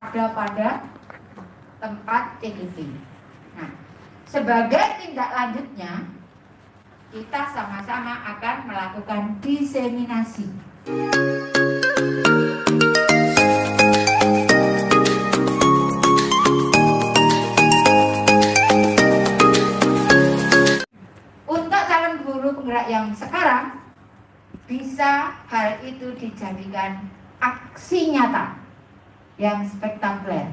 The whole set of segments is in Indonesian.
ada pada tempat CGP. Nah, sebagai tindak lanjutnya, kita sama-sama akan melakukan diseminasi. Untuk calon guru penggerak yang sekarang, bisa hal itu dijadikan aksi nyata yang spektakuler.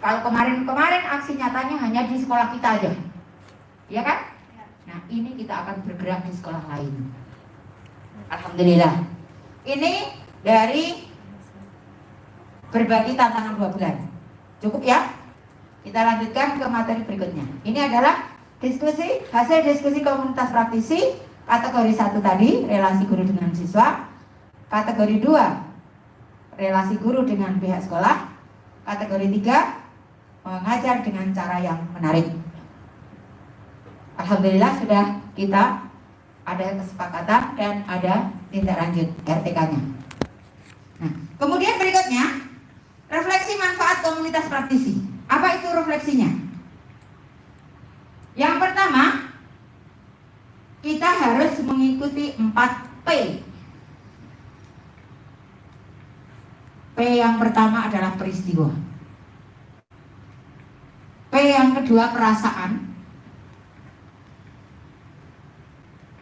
Kalau kemarin aksi nyatanya hanya di sekolah kita aja, ya kan? Nah, ini kita akan bergerak di sekolah lain. Alhamdulillah. Ini dari berbagi tantangan 2 bulan. Cukup ya? Kita lanjutkan ke materi berikutnya. Ini adalah hasil diskusi komunitas praktisi. Kategori 1 tadi, relasi guru dengan siswa. Kategori 2, relasi guru dengan pihak sekolah. Kategori 3, mengajar dengan cara yang menarik. Alhamdulillah sudah kita ada kesepakatan dan ada tindak lanjut RTK-nya. Nah, kemudian berikutnya, refleksi manfaat komunitas praktisi. Apa itu refleksinya? Yang pertama, kita harus mengikuti 4P. P yang pertama adalah peristiwa. P yang kedua perasaan.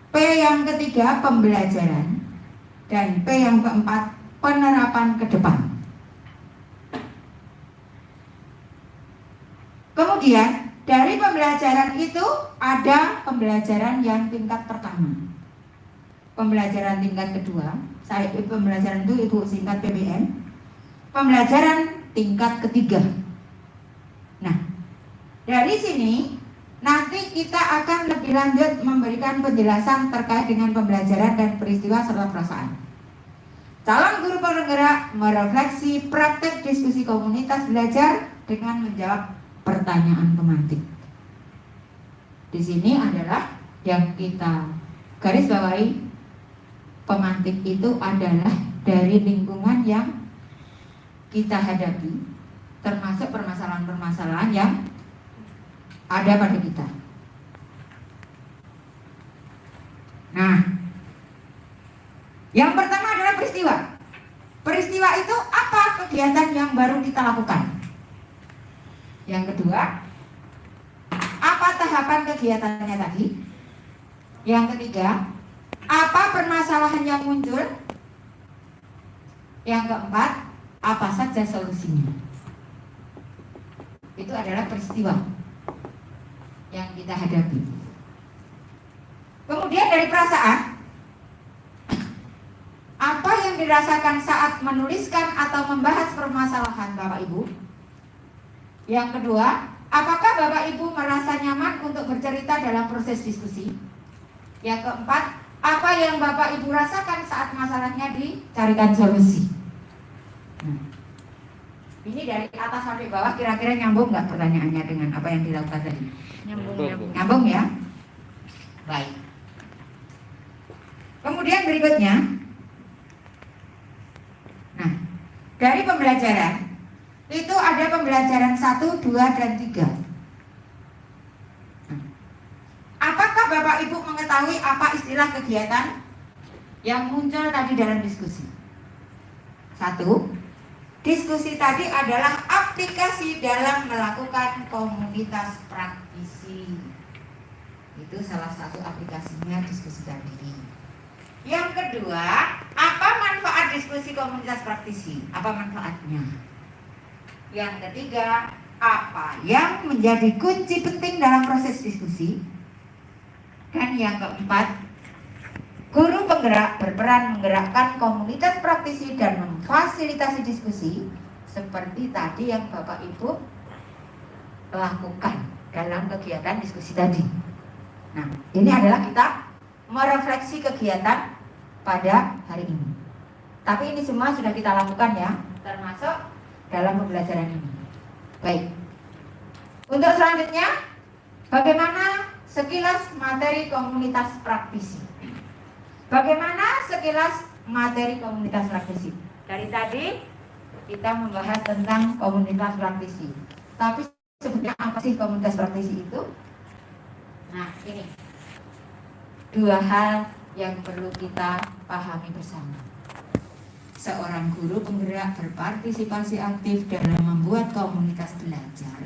P yang ketiga pembelajaran. Dan P yang keempat penerapan ke depan. Kemudian dari pembelajaran itu ada pembelajaran yang tingkat pertama, pembelajaran tingkat kedua, pembelajaran itu ibu singkat PBN, pembelajaran tingkat ketiga. Nah, dari sini nanti kita akan lebih lanjut memberikan penjelasan terkait dengan pembelajaran dan peristiwa serta perasaan. Calon guru penggerak merefleksi praktek diskusi komunitas belajar dengan menjawab pertanyaan pemantik. Di sini adalah yang kita garis bawahi, pemantik itu adalah dari lingkungan yang kita hadapi, termasuk permasalahan-permasalahan yang ada pada kita. Nah, yang pertama adalah peristiwa. Peristiwa itu apa kegiatan yang baru kita lakukan? Yang kedua, apa tahapan kegiatannya tadi? Yang ketiga, apa permasalahan yang muncul? Yang keempat, apa saja solusinya? Itu adalah peristiwa yang kita hadapi. Kemudian dari perasaan, apa yang dirasakan saat menuliskan atau membahas permasalahan Bapak Ibu? Yang kedua, apakah Bapak Ibu merasa nyaman untuk bercerita dalam proses diskusi? Yang keempat, apa yang Bapak Ibu rasakan saat masalahnya dicarikan solusi? Nah, ini dari atas sampai bawah kira-kira nyambung nggak pertanyaannya dengan apa yang dilakukan tadi? Nyambung ya? Baik. Kemudian berikutnya, nah, dari pembelajaran itu ada pembelajaran 1, 2, dan 3. Apakah Bapak Ibu mengetahui apa istilah kegiatan yang muncul tadi dalam diskusi? 1, diskusi tadi adalah aplikasi dalam melakukan komunitas praktisi. Itu salah satu aplikasinya diskusi tadi. Yang kedua, apa manfaat diskusi komunitas praktisi? Apa manfaatnya? Yang ketiga, apa yang menjadi kunci penting dalam proses diskusi? Dan yang keempat, guru penggerak berperan menggerakkan komunitas praktisi dan memfasilitasi diskusi seperti tadi yang Bapak Ibu lakukan dalam kegiatan diskusi tadi. Nah, ini adalah kita merefleksi kegiatan pada hari ini. Tapi ini semua sudah kita lakukan ya, termasuk dalam pembelajaran ini. Baik. Untuk selanjutnya, bagaimana sekilas materi komunitas praktisi? Bagaimana sekilas materi komunitas praktisi? Dari tadi kita membahas tentang komunitas praktisi. Tapi sebenarnya apa sih komunitas praktisi itu? Nah, ini 2 hal yang perlu kita pahami bersama. Seorang guru penggerak berpartisipasi aktif dalam membuat komunitas belajar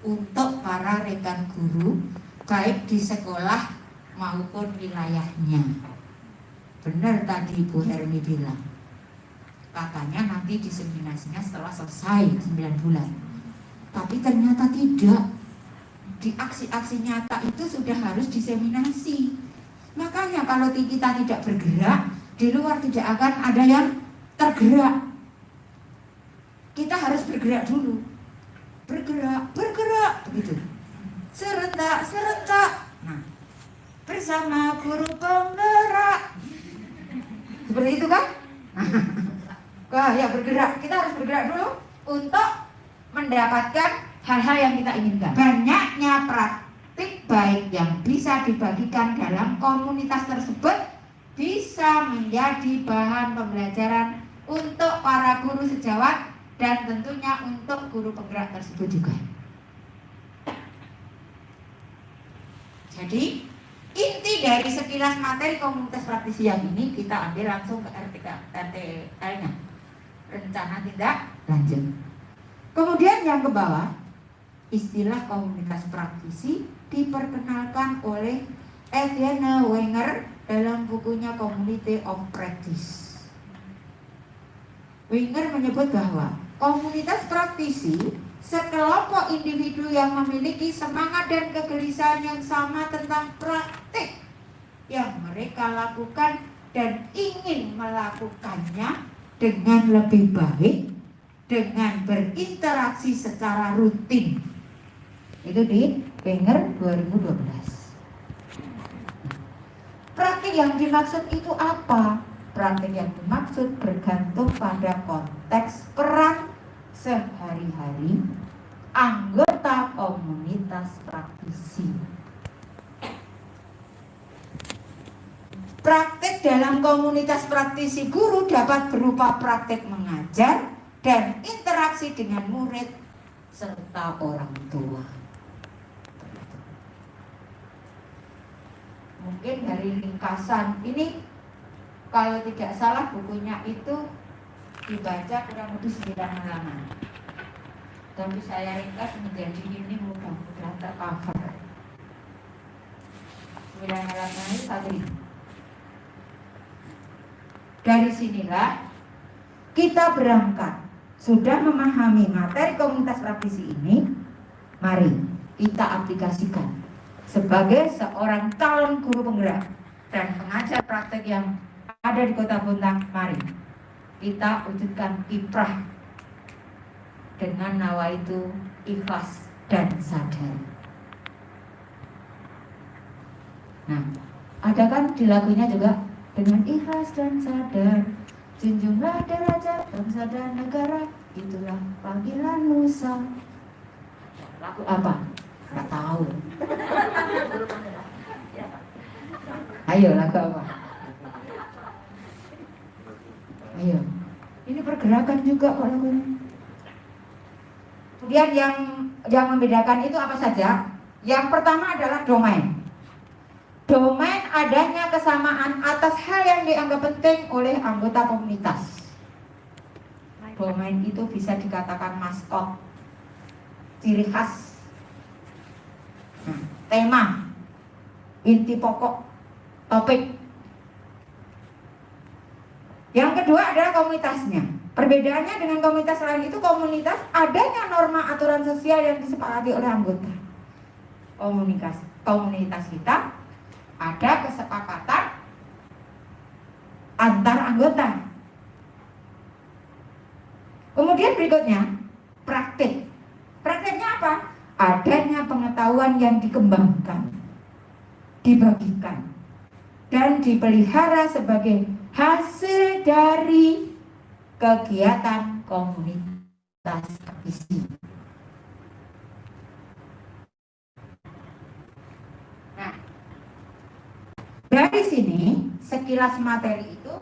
untuk para rekan guru, baik di sekolah maupun wilayahnya. Benar tadi Bu Hermi bilang, katanya nanti diseminasinya setelah selesai 9 bulan. Tapi ternyata tidak. Di aksi-aksi nyata itu sudah harus diseminasi. Makanya kalau kita tidak bergerak, di luar tidak akan ada yang tergerak. Kita harus bergerak dulu. Bergerak, begitu. Serentak. Nah, bersama guru penggerak. Seperti itu kan? Wah, ya bergerak. Kita harus bergerak dulu untuk mendapatkan hal-hal yang kita inginkan. Banyaknya praktik baik yang bisa dibagikan dalam komunitas tersebut bisa menjadi bahan pembelajaran untuk para guru sejawat dan tentunya untuk guru penggerak tersebut juga. Jadi inti dari sekilas materi komunitas praktisi yang ini kita ambil langsung ke RTL-nya, rencana tindak lanjut. Kemudian yang ke bawah, istilah komunitas praktisi diperkenalkan oleh Etienne Wenger dalam bukunya Community of Practice. Wenger menyebut bahwa komunitas praktisi sekelompok individu yang memiliki semangat dan kegelisahan yang sama tentang praktik yang mereka lakukan dan ingin melakukannya dengan lebih baik dengan berinteraksi secara rutin. Itu di Wenger 2012. Praktik yang dimaksud itu apa? Praktik yang dimaksud bergantung pada konteks peran sehari-hari anggota komunitas praktisi. Praktik dalam komunitas praktisi guru dapat berupa praktik mengajar dan interaksi dengan murid serta orang tua. Mungkin dari ringkasan ini, kalau tidak salah bukunya itu dibaca kurang lebih 9 halaman. Tapi saya ringkas menjadi ini mudah-mudahan tercover. 9 halaman itu satu ini. Dari sinilah kita berangkat. Sudah memahami materi komunitas praktisi ini, mari kita aplikasikan sebagai seorang calon guru penggerak dan pengajar praktek yang ada di Kota Bontang. Mari kita wujudkan kiprah dengan nawaitu ikhlas dan sadar. Nah, ada kan di lagunya juga, dengan ikhlas dan sadar junjunglah derajat bangsa dan negara, itulah panggilan Nusa. Lagu apa? Nggak tahu. Ayo, lagu apa? Ayo. Ini pergerakan juga kok lagunya. Kemudian yang membedakan itu apa saja? Yang pertama adalah domain. Domain adanya kesamaan atas hal yang dianggap penting oleh anggota komunitas. Domain itu bisa dikatakan maskot, ciri khas, tema, inti pokok, topik. Yang kedua adalah komunitasnya. Perbedaannya dengan komunitas lain itu, komunitas adanya norma aturan sosial yang disepakati oleh anggota. Komunitas kita ada kesepakatan antar anggota. Kemudian berikutnya, praktik. Praktiknya apa? Adanya pengetahuan yang dikembangkan, dibagikan, dan dipelihara sebagai hasil dari kegiatan komunitas praktisi. Nah, dari sini sekilas materi itu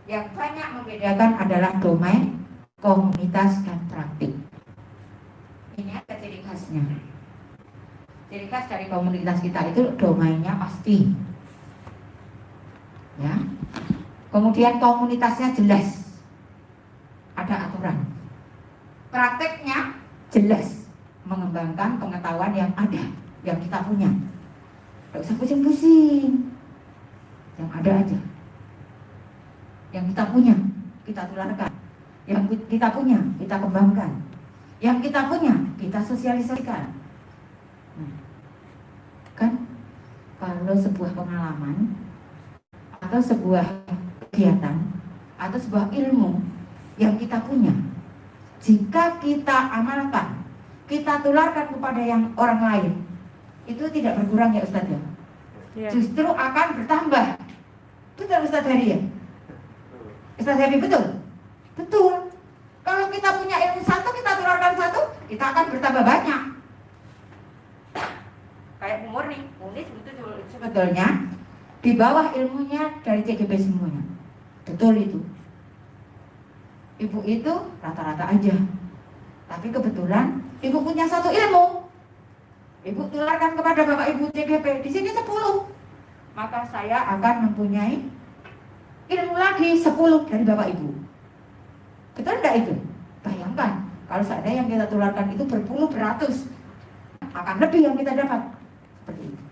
yang banyak membedakan adalah domain komunitas dan praktik. Ini ada ciri khasnya. Ciri khas dari komunitas kita itu domainnya pasti, ya. Kemudian komunitasnya jelas, ada aturan. Prakteknya jelas, mengembangkan pengetahuan yang ada, yang kita punya. Tidak usah pusing-pusing, yang ada aja, yang kita punya kita tularkan, yang kita punya kita kembangkan, yang kita punya kita sosialisasikan. Kan kalau sebuah pengalaman atau sebuah kegiatan atau sebuah ilmu yang kita punya, jika kita amalkan, kita tularkan kepada yang orang lain, itu tidak berkurang ya Ustadz ya? Yeah. Justru akan bertambah. Betul Ustadz Heri ya? Ustadz Heri betul? Betul. Kalau kita punya ilmu satu, kita tularkan satu, kita akan bertambah banyak. Kayak Bu Murni sebetulnya di bawah ilmunya dari CGP semuanya. Betul itu. Ibu itu rata-rata aja. Tapi kebetulan ibu punya satu ilmu. Ibu tularkan kepada Bapak Ibu CGP, di sini 10. Maka saya akan mempunyai ilmu lagi 10 dari Bapak Ibu. Betul enggak itu? Bayangkan, kalau seandainya yang kita tularkan itu berpuluh, beratus, akan lebih yang kita dapat. Seperti itu.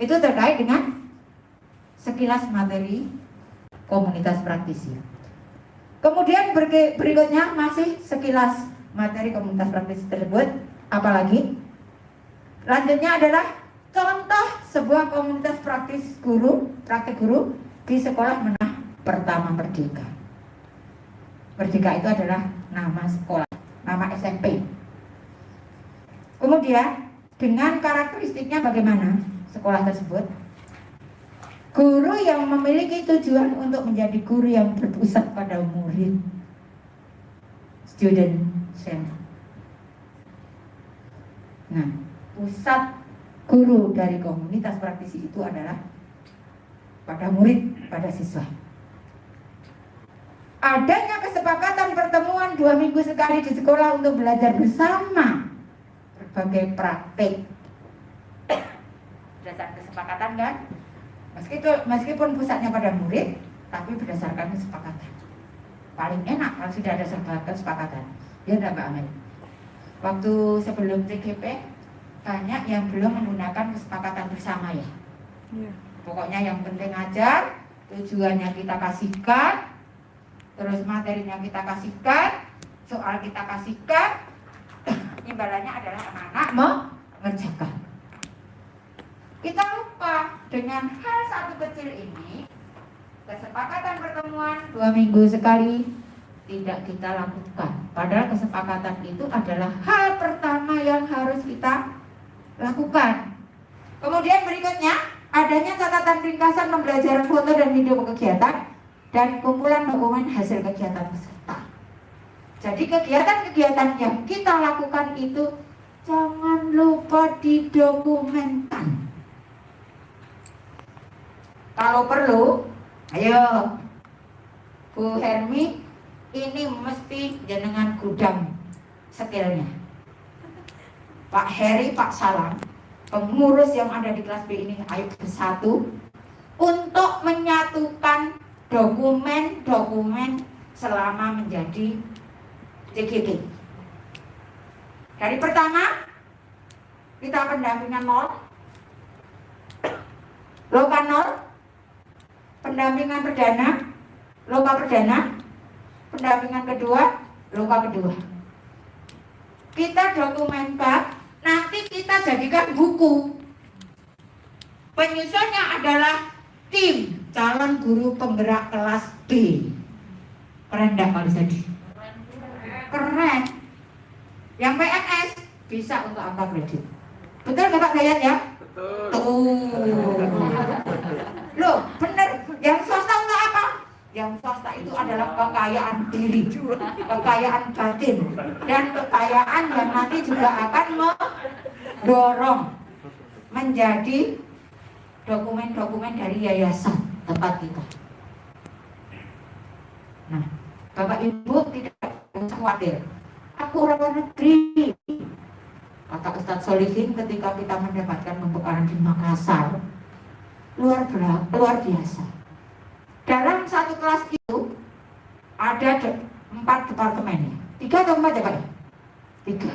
Itu terkait dengan sekilas materi komunitas praktisi. Kemudian berikutnya masih sekilas materi komunitas praktisi tersebut. Apalagi? Lanjutnya adalah contoh sebuah komunitas praktik guru di sekolah menengah pertama Merdeka. Merdeka itu adalah nama sekolah, nama SMP. Kemudian dengan karakteristiknya bagaimana sekolah tersebut? Guru yang memiliki tujuan untuk menjadi guru yang berpusat pada murid, student center. Nah, pusat guru dari komunitas praktisi itu adalah pada murid, pada siswa. Adanya kesepakatan pertemuan 2 minggu sekali di sekolah untuk belajar bersama berbagai praktik. Berdasarkan kesepakatan kan? Meskipun pusatnya pada murid, tapi berdasarkan kesepakatan. Paling enak kalau sudah ada kesepakatan. Ya enggak Mbak Amel? Waktu sebelum CGP banyak yang belum menggunakan kesepakatan bersama ya. Pokoknya yang penting ajar, tujuannya kita kasihkan, terus materinya kita kasihkan, soal kita kasihkan, imbalannya adalah anak-anak mengerjakan. Kita lupa dengan hal satu kecil ini, kesepakatan pertemuan 2 minggu sekali tidak kita lakukan. Padahal kesepakatan itu adalah hal pertama yang harus kita lakukan. Kemudian berikutnya, adanya catatan ringkasan pembelajaran foto dan video kegiatan dan kumpulan dokumen hasil kegiatan peserta. Jadi kegiatan-kegiatan yang kita lakukan itu jangan lupa didokumenkan. Kalau perlu, ayo Bu Hermi, ini mesti jenengan gudang skillnya. Pak Heri, Pak Salam, pengurus yang ada di kelas B ini, ayo bersatu untuk menyatukan dokumen-dokumen selama menjadi CGP. Dari pertama, kita pendampingan 0, loka 0, pendampingan perdana, loka perdana, pendampingan kedua, loka kedua. Kita dokumenkan, nanti kita jadikan buku. Penyusunnya adalah tim calon guru penggerak kelas B. Keren enggak kalau tadi? Keren. Yang PNS bisa untuk angka kredit. Betul nggak Pak Gayat ya? Betul. Loh, bener. Yang swasta untuk apa? Yang swasta itu adalah kekayaan diri, kekayaan batin, dan kekayaan yang nanti juga akan mendorong menjadi dokumen-dokumen dari yayasan tempat kita. Nah, Bapak Ibu tidak usah khawatir. Aku orang luar negeri. Kata Ustadz Solihin ketika kita mendapatkan pembekalan di Makassar, luar biasa. Dalam satu kelas itu ada 4 departemen. 3 atau 4 ya Pak? 3.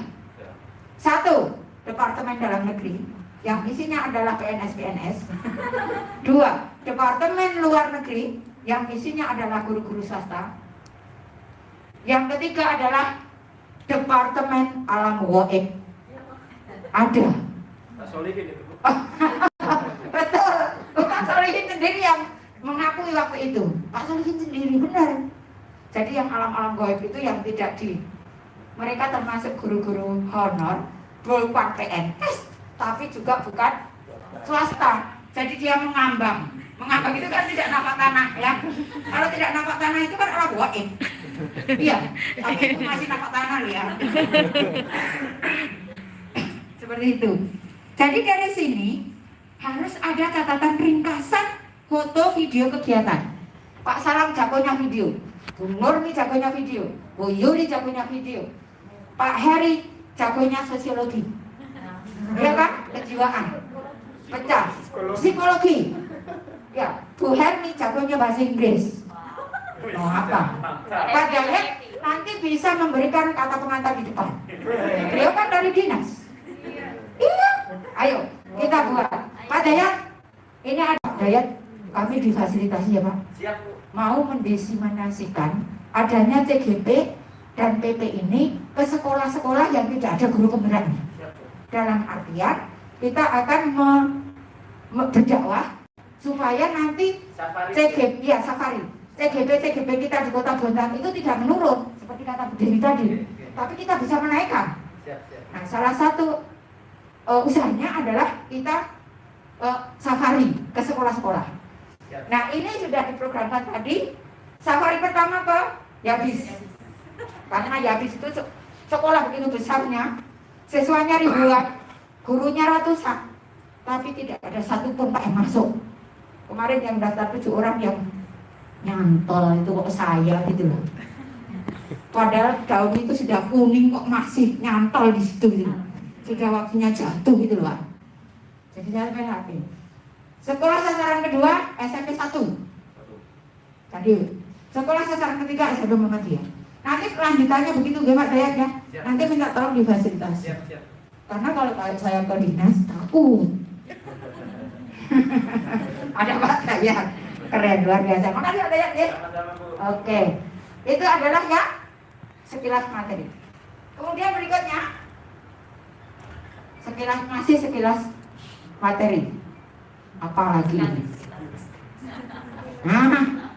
1 departemen dalam negeri yang isinya adalah PNS. 2 departemen luar negeri yang isinya adalah guru-guru swasta. Yang ketiga adalah departemen alam gaib. Ada. Pak Solihin itu. Betul. Bukan Solihin sendiri yang mengakui waktu itu. Pak Solihin sendiri benar. Jadi yang alam-alam gaib itu yang tidak mereka termasuk guru-guru honor, bukan PNS, tapi juga bukan swasta. Jadi dia mengambang itu kan tidak nampak tanah ya. Kalau tidak nampak tanah itu kan alam gaib. Iya, tapi itu masih nampak tanah ya. Seperti itu. Jadi dari sini harus ada catatan ringkasan foto video kegiatan. Pak Salam jagonya video, Bu Nurmi jagonya video, Bu Yuri jagonya video, Pak Heri jagonya sosiologi, ya kan? Kejiwaan, pecah, psikologi, ya. Bu Hermi jagonya bahasa Inggris. Mau apa? Pak Jayet nanti bisa memberikan kata pengantar di depan. Beliau kan dari dinas. Iya, ayo kita buat. Pak Dayat, ini ada Pak Dayat, kami difasilitasi ya Pak. Siap. Mau mendiseminasikan adanya CGP dan PP ini ke sekolah-sekolah yang tidak ada guru penggeraknya. Dalam artian kita akan berdakwah supaya nanti safari. CGP kita di Kota Bontang itu tidak menurun seperti kata Bu Dewi tadi, tapi kita bisa menaikkan. Nah, salah satu usahanya adalah kita safari ke sekolah-sekolah. Nah, ini sudah diprogramkan tadi. Safari pertama ke Yabis, karena Yabis itu sekolah begitu besarnya, siswanya ribuan, gurunya ratusan, tapi tidak ada satupun Pak yang masuk. Kemarin yang daftar 7 orang yang nyantol itu kok saya gitu loh. Padahal daun itu sudah kuning kok masih nyantol di situ gitu. Sudah waktunya jatuh gitu loh Pak. Jadi saya prihatin. Sekolah sasaran kedua SMP 1. Tadi sekolah sasaran ketiga SMP Muhammadiyah. Nanti kelanjutannya begitu ya Pak Dayat ya. Nanti minta tolong difasilitasi. Karena kalau saya ke dinas takut. Ada Pak Dayat. Keren, luar biasa. Makasih Pak Dayat ya. Oke. Itu adalah ya sekilas materi. Kemudian berikutnya sekilas materi. Apalagi ini? Nah,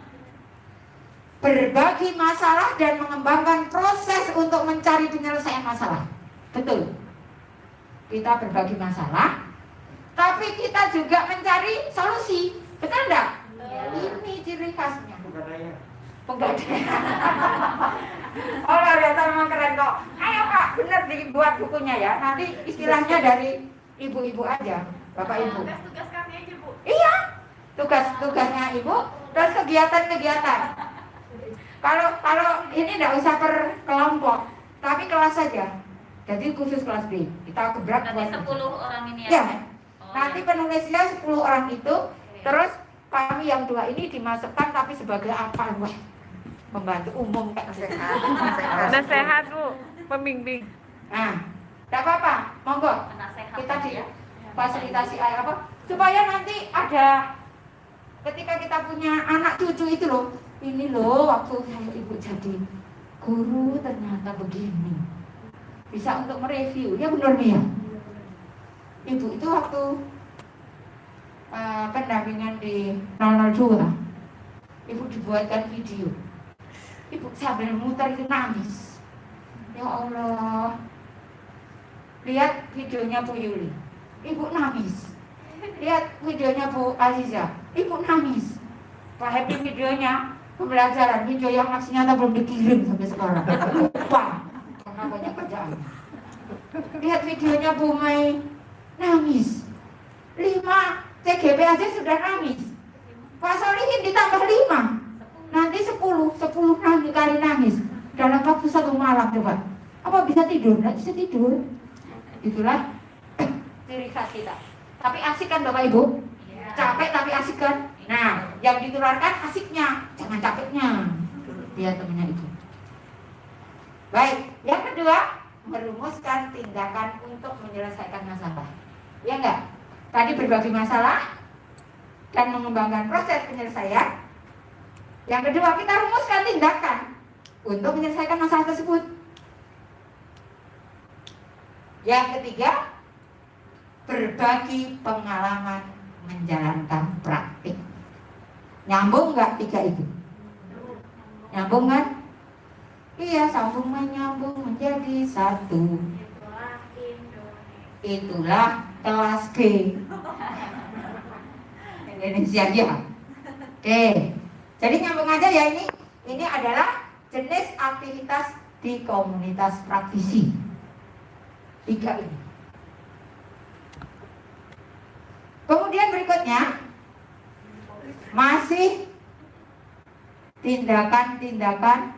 berbagi masalah dan mengembangkan proses untuk mencari penyelesaian masalah. Betul. Kita berbagi masalah, tapi kita juga mencari solusi. Betul enggak? Ini ciri khasnya. Penggadaian. Oh, luar biasa, memang keren kok. Ayo Kak, benar dibuat bukunya ya. Nanti istilahnya dari ibu-ibu aja, Bapak Ibu. Tugas kami aja Bu. Iya, tugasnya Ibu, terus kegiatan-kegiatan. Kalau ini enggak usah per kelompok, tapi kelas saja. Jadi khusus kelas B. Kita gebrak Nanti 10 orang ini ya. ya. Nanti penulisnya 10 orang itu, terus kami yang 2 ini dimasukkan tapi sebagai apa? Wah, membantu umum kayak Nasehat Bu, pembimbing. Nah, tidak apa-apa, monggo Penasehat kita di ya. fasilitasi apa supaya nanti ada ketika kita punya anak cucu itu loh, ini loh waktu saya ibu jadi guru ternyata begini, bisa untuk mereview ya benar nih ya. Ibu itu waktu pendampingan di 002 ibu dibuatkan video, ibu sambil muter itu nangis. Ya Allah, lihat videonya Bu Yuli, ibu nangis. Lihat videonya Bu Aziza, ibu nangis. Pak Happy videonya pembelajaran, video yang masih nyata belum dikirim sampai sekarang. Wah, karena banyak kerjaan. Lihat videonya Bu Mai, nangis. 5 CGP aja sudah nangis. Pak Solihin ditambah 5. Nanti 10 kali nangis dalam waktu 1 malam, coba. Apa bisa tidur? Nggak bisa tidur. Itulah ciri khas kita. Tapi asik kan Bapak Ibu? Capek tapi asik kan? Nah, yang ditularkan asiknya, jangan capeknya. Dia temennya itu. Baik, yang kedua, merumuskan tindakan untuk menyelesaikan masalah. Ya enggak? Tadi berbagi masalah dan mengembangkan proses penyelesaian. Yang kedua, kita rumuskan tindakan untuk menyelesaikan masalah tersebut. Yang ketiga, berbagi pengalaman menjalankan praktik. Nyambung nggak 3 itu? Nyambung kan? Iya, sambung menyambung menjadi satu. Itulah kelas G Indonesia ya. Oke, jadi nyambung aja ya ini. Ini adalah jenis aktivitas di komunitas praktisi. 3 ini. Kemudian berikutnya masih tindakan-tindakan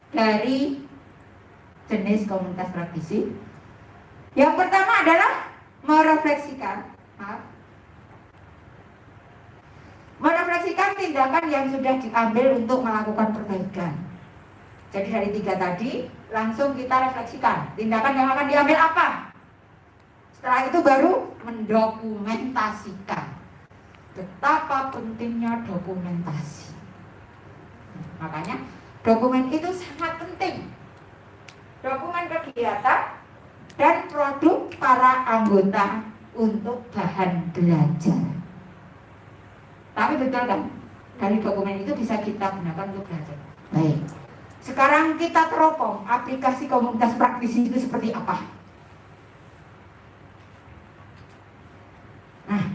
dari jenis komunitas praktisi. Yang pertama adalah merefleksikan. Merefleksikan tindakan yang sudah diambil untuk melakukan perbaikan. Jadi dari 3 tadi langsung kita refleksikan tindakan yang akan diambil apa. Setelah itu baru mendokumentasikan. Betapa pentingnya dokumentasi. Makanya dokumen itu sangat penting. Dokumen kegiatan dan produk para anggota untuk bahan belajar. Tapi betul kan? Dari dokumen itu bisa kita gunakan untuk belajar. Baik. Sekarang kita teropong aplikasi komunitas praktisi itu seperti apa? Nah,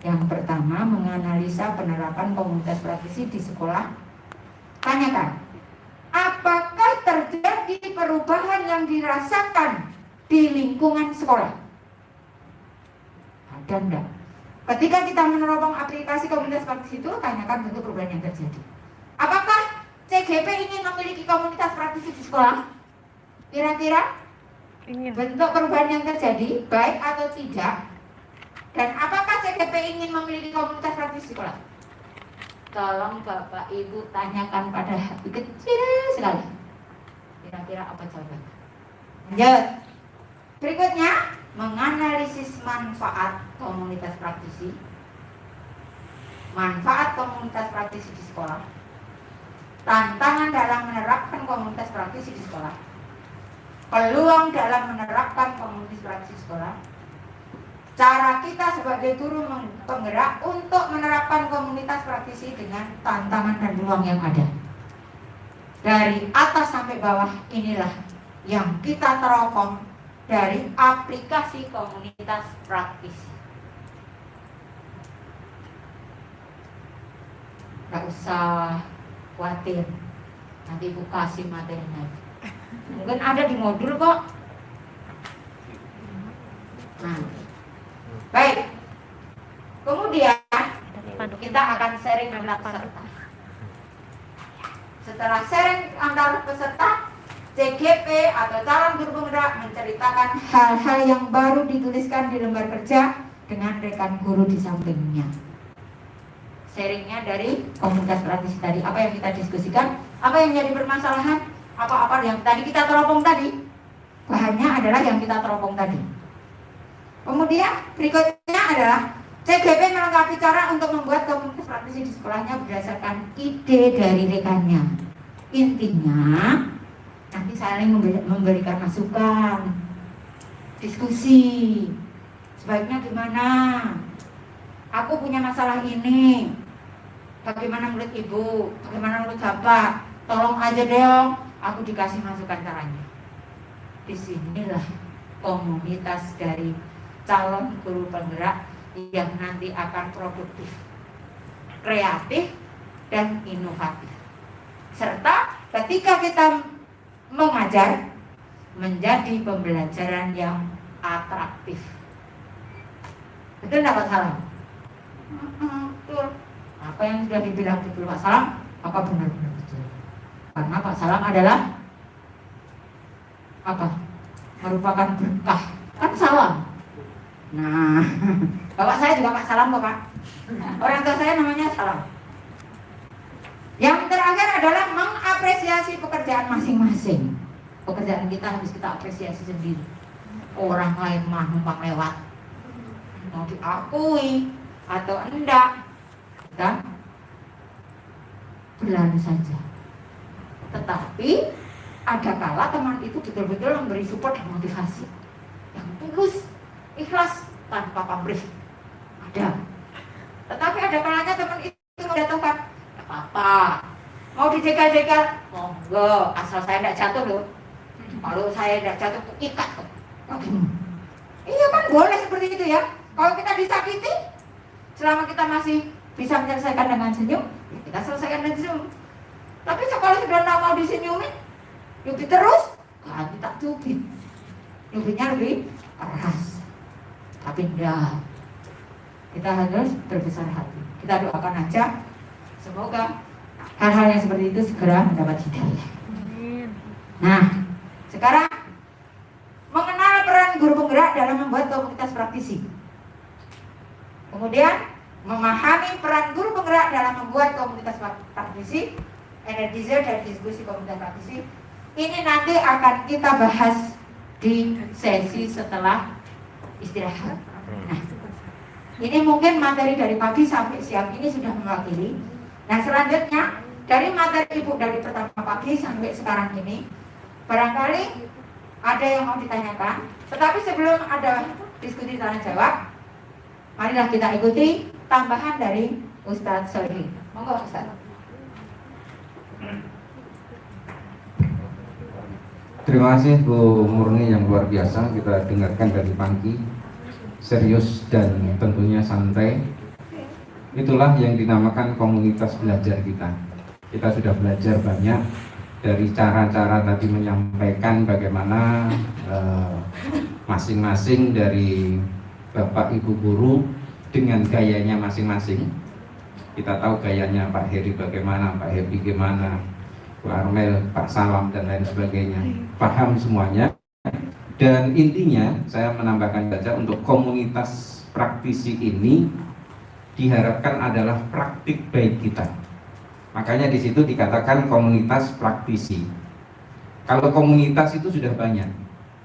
yang pertama menganalisa penerapan komunitas praktisi di sekolah. Tanyakan, apakah terjadi perubahan yang dirasakan di lingkungan sekolah? Ada enggak? Ketika kita meneropong aplikasi komunitas praktisi itu, tanyakan bentuk perubahan yang terjadi. Apakah CGP ingin memiliki komunitas praktisi di sekolah? Kira-kira Ingin. bentuk perubahan yang terjadi, baik atau tidak? Dan apakah CGP ingin memiliki komunitas praktis di sekolah? Tolong Bapak Ibu tanyakan pada hati kecil sekali. Kira-kira apa jawabannya? Lanjut. Berikutnya, menganalisis manfaat komunitas praktisi. Manfaat komunitas praktisi di sekolah. Tantangan dalam menerapkan komunitas praktisi di sekolah. Peluang dalam menerapkan komunitas praktisi di sekolah. Cara kita sebagai guru penggerak untuk menerapkan komunitas praktisi dengan tantangan dan peluang yang ada. Dari atas sampai bawah inilah yang kita teropong dari aplikasi komunitas praktisi. Gak usah khawatir, nanti Ibu kasih materinya. Mungkin ada di modul kok. Nah, baik. Kemudian kita akan sharing antar peserta. Setelah sharing antar peserta, CGP atau calon guru penggerak menceritakan hal-hal yang baru dituliskan di lembar kerja dengan rekan guru di sampingnya. Sharingnya dari komunitas praktisi tadi, apa yang kita diskusikan, apa yang jadi permasalahan, apa-apa yang tadi kita teropong tadi, bahannya adalah yang kita teropong tadi. Kemudian berikutnya adalah CGP melengkapi cara untuk membuat komunitas praktisi di sekolahnya berdasarkan ide dari rekannya. Intinya nanti saling memberikan masukan, diskusi, sebaiknya gimana? Aku punya masalah ini, bagaimana menurut Ibu? Bagaimana menurut Bapak? Tolong aja dong, aku dikasih masukan caranya. Disinilah komunitas dari calon guru penggerak yang nanti akan produktif, kreatif, dan inovatif. Serta ketika kita mengajar, menjadi pembelajaran yang atraktif. Betul nggak Pak Salam? Betul. Apa yang sudah dibilang betul Pak Salam, maka benar-benar betul. Karena Pak Salam adalah apa? Merupakan berkah. Kan salam. Nah, bapak saya juga Pak Salam kok Pak. Orang tua saya namanya Salam. Yang terakhir adalah mengapresiasi pekerjaan masing-masing. Pekerjaan kita harus kita apresiasi sendiri. Orang lain mah numpang lewat, mau diakui atau enggak, kita berlalu saja. Tetapi ada kala teman itu betul-betul memberi support dan motivasi yang tulus, ikhlas, tanpa pamrih. Ada. Tetapi ada kalanya teman itu mendatangkan, "Gak apa-apa, mau dijegal-jegal, monggo, asal saya tidak jatuh loh. Kalau saya tidak jatuh, ikat kok." Iya kan boleh seperti itu ya. Kalau kita disakiti, selama kita masih bisa menyelesaikan dengan senyum, ya kita selesaikan dengan senyum. Tapi kalau sudah tidak mau disenyumin, nyubit terus, ganti tak cubit. Nyubitnya lebih keras. Tapi enggak. Kita harus berbesar hati. Kita doakan aja, semoga hal-hal yang seperti itu segera mendapat hidayah. Nah, sekarang mengenal peran guru penggerak dalam membuat komunitas praktisi. Kemudian memahami peran guru penggerak dalam membuat komunitas praktisi, energizer dan diskusi komunitas praktisi. Ini nanti akan kita bahas di sesi setelah istirahat. Nah, ini mungkin materi dari pagi sampai siang ini sudah mewakili. Nah, selanjutnya dari materi Ibu dari pertama pagi sampai sekarang ini, barangkali ada yang mau ditanyakan. Tetapi sebelum ada diskusi tanya jawab, marilah kita ikuti tambahan dari Ustadz Sohri. Monggo Ustadz. Terima kasih Bu Murni yang luar biasa. Kita dengarkan dari pagi, serius dan tentunya santai. Itulah yang dinamakan komunitas belajar kita. Kita sudah belajar banyak dari cara-cara tadi menyampaikan bagaimana masing-masing dari Bapak Ibu guru dengan gayanya masing-masing. Kita tahu gayanya Pak Heri bagaimana, Pak Happy gimana, Bu Armel, Pak Salam dan lain sebagainya. Paham semuanya. Dan intinya saya menambahkan saja untuk komunitas praktisi ini diharapkan adalah praktik baik kita. Makanya di situ dikatakan komunitas praktisi. Kalau komunitas itu sudah banyak.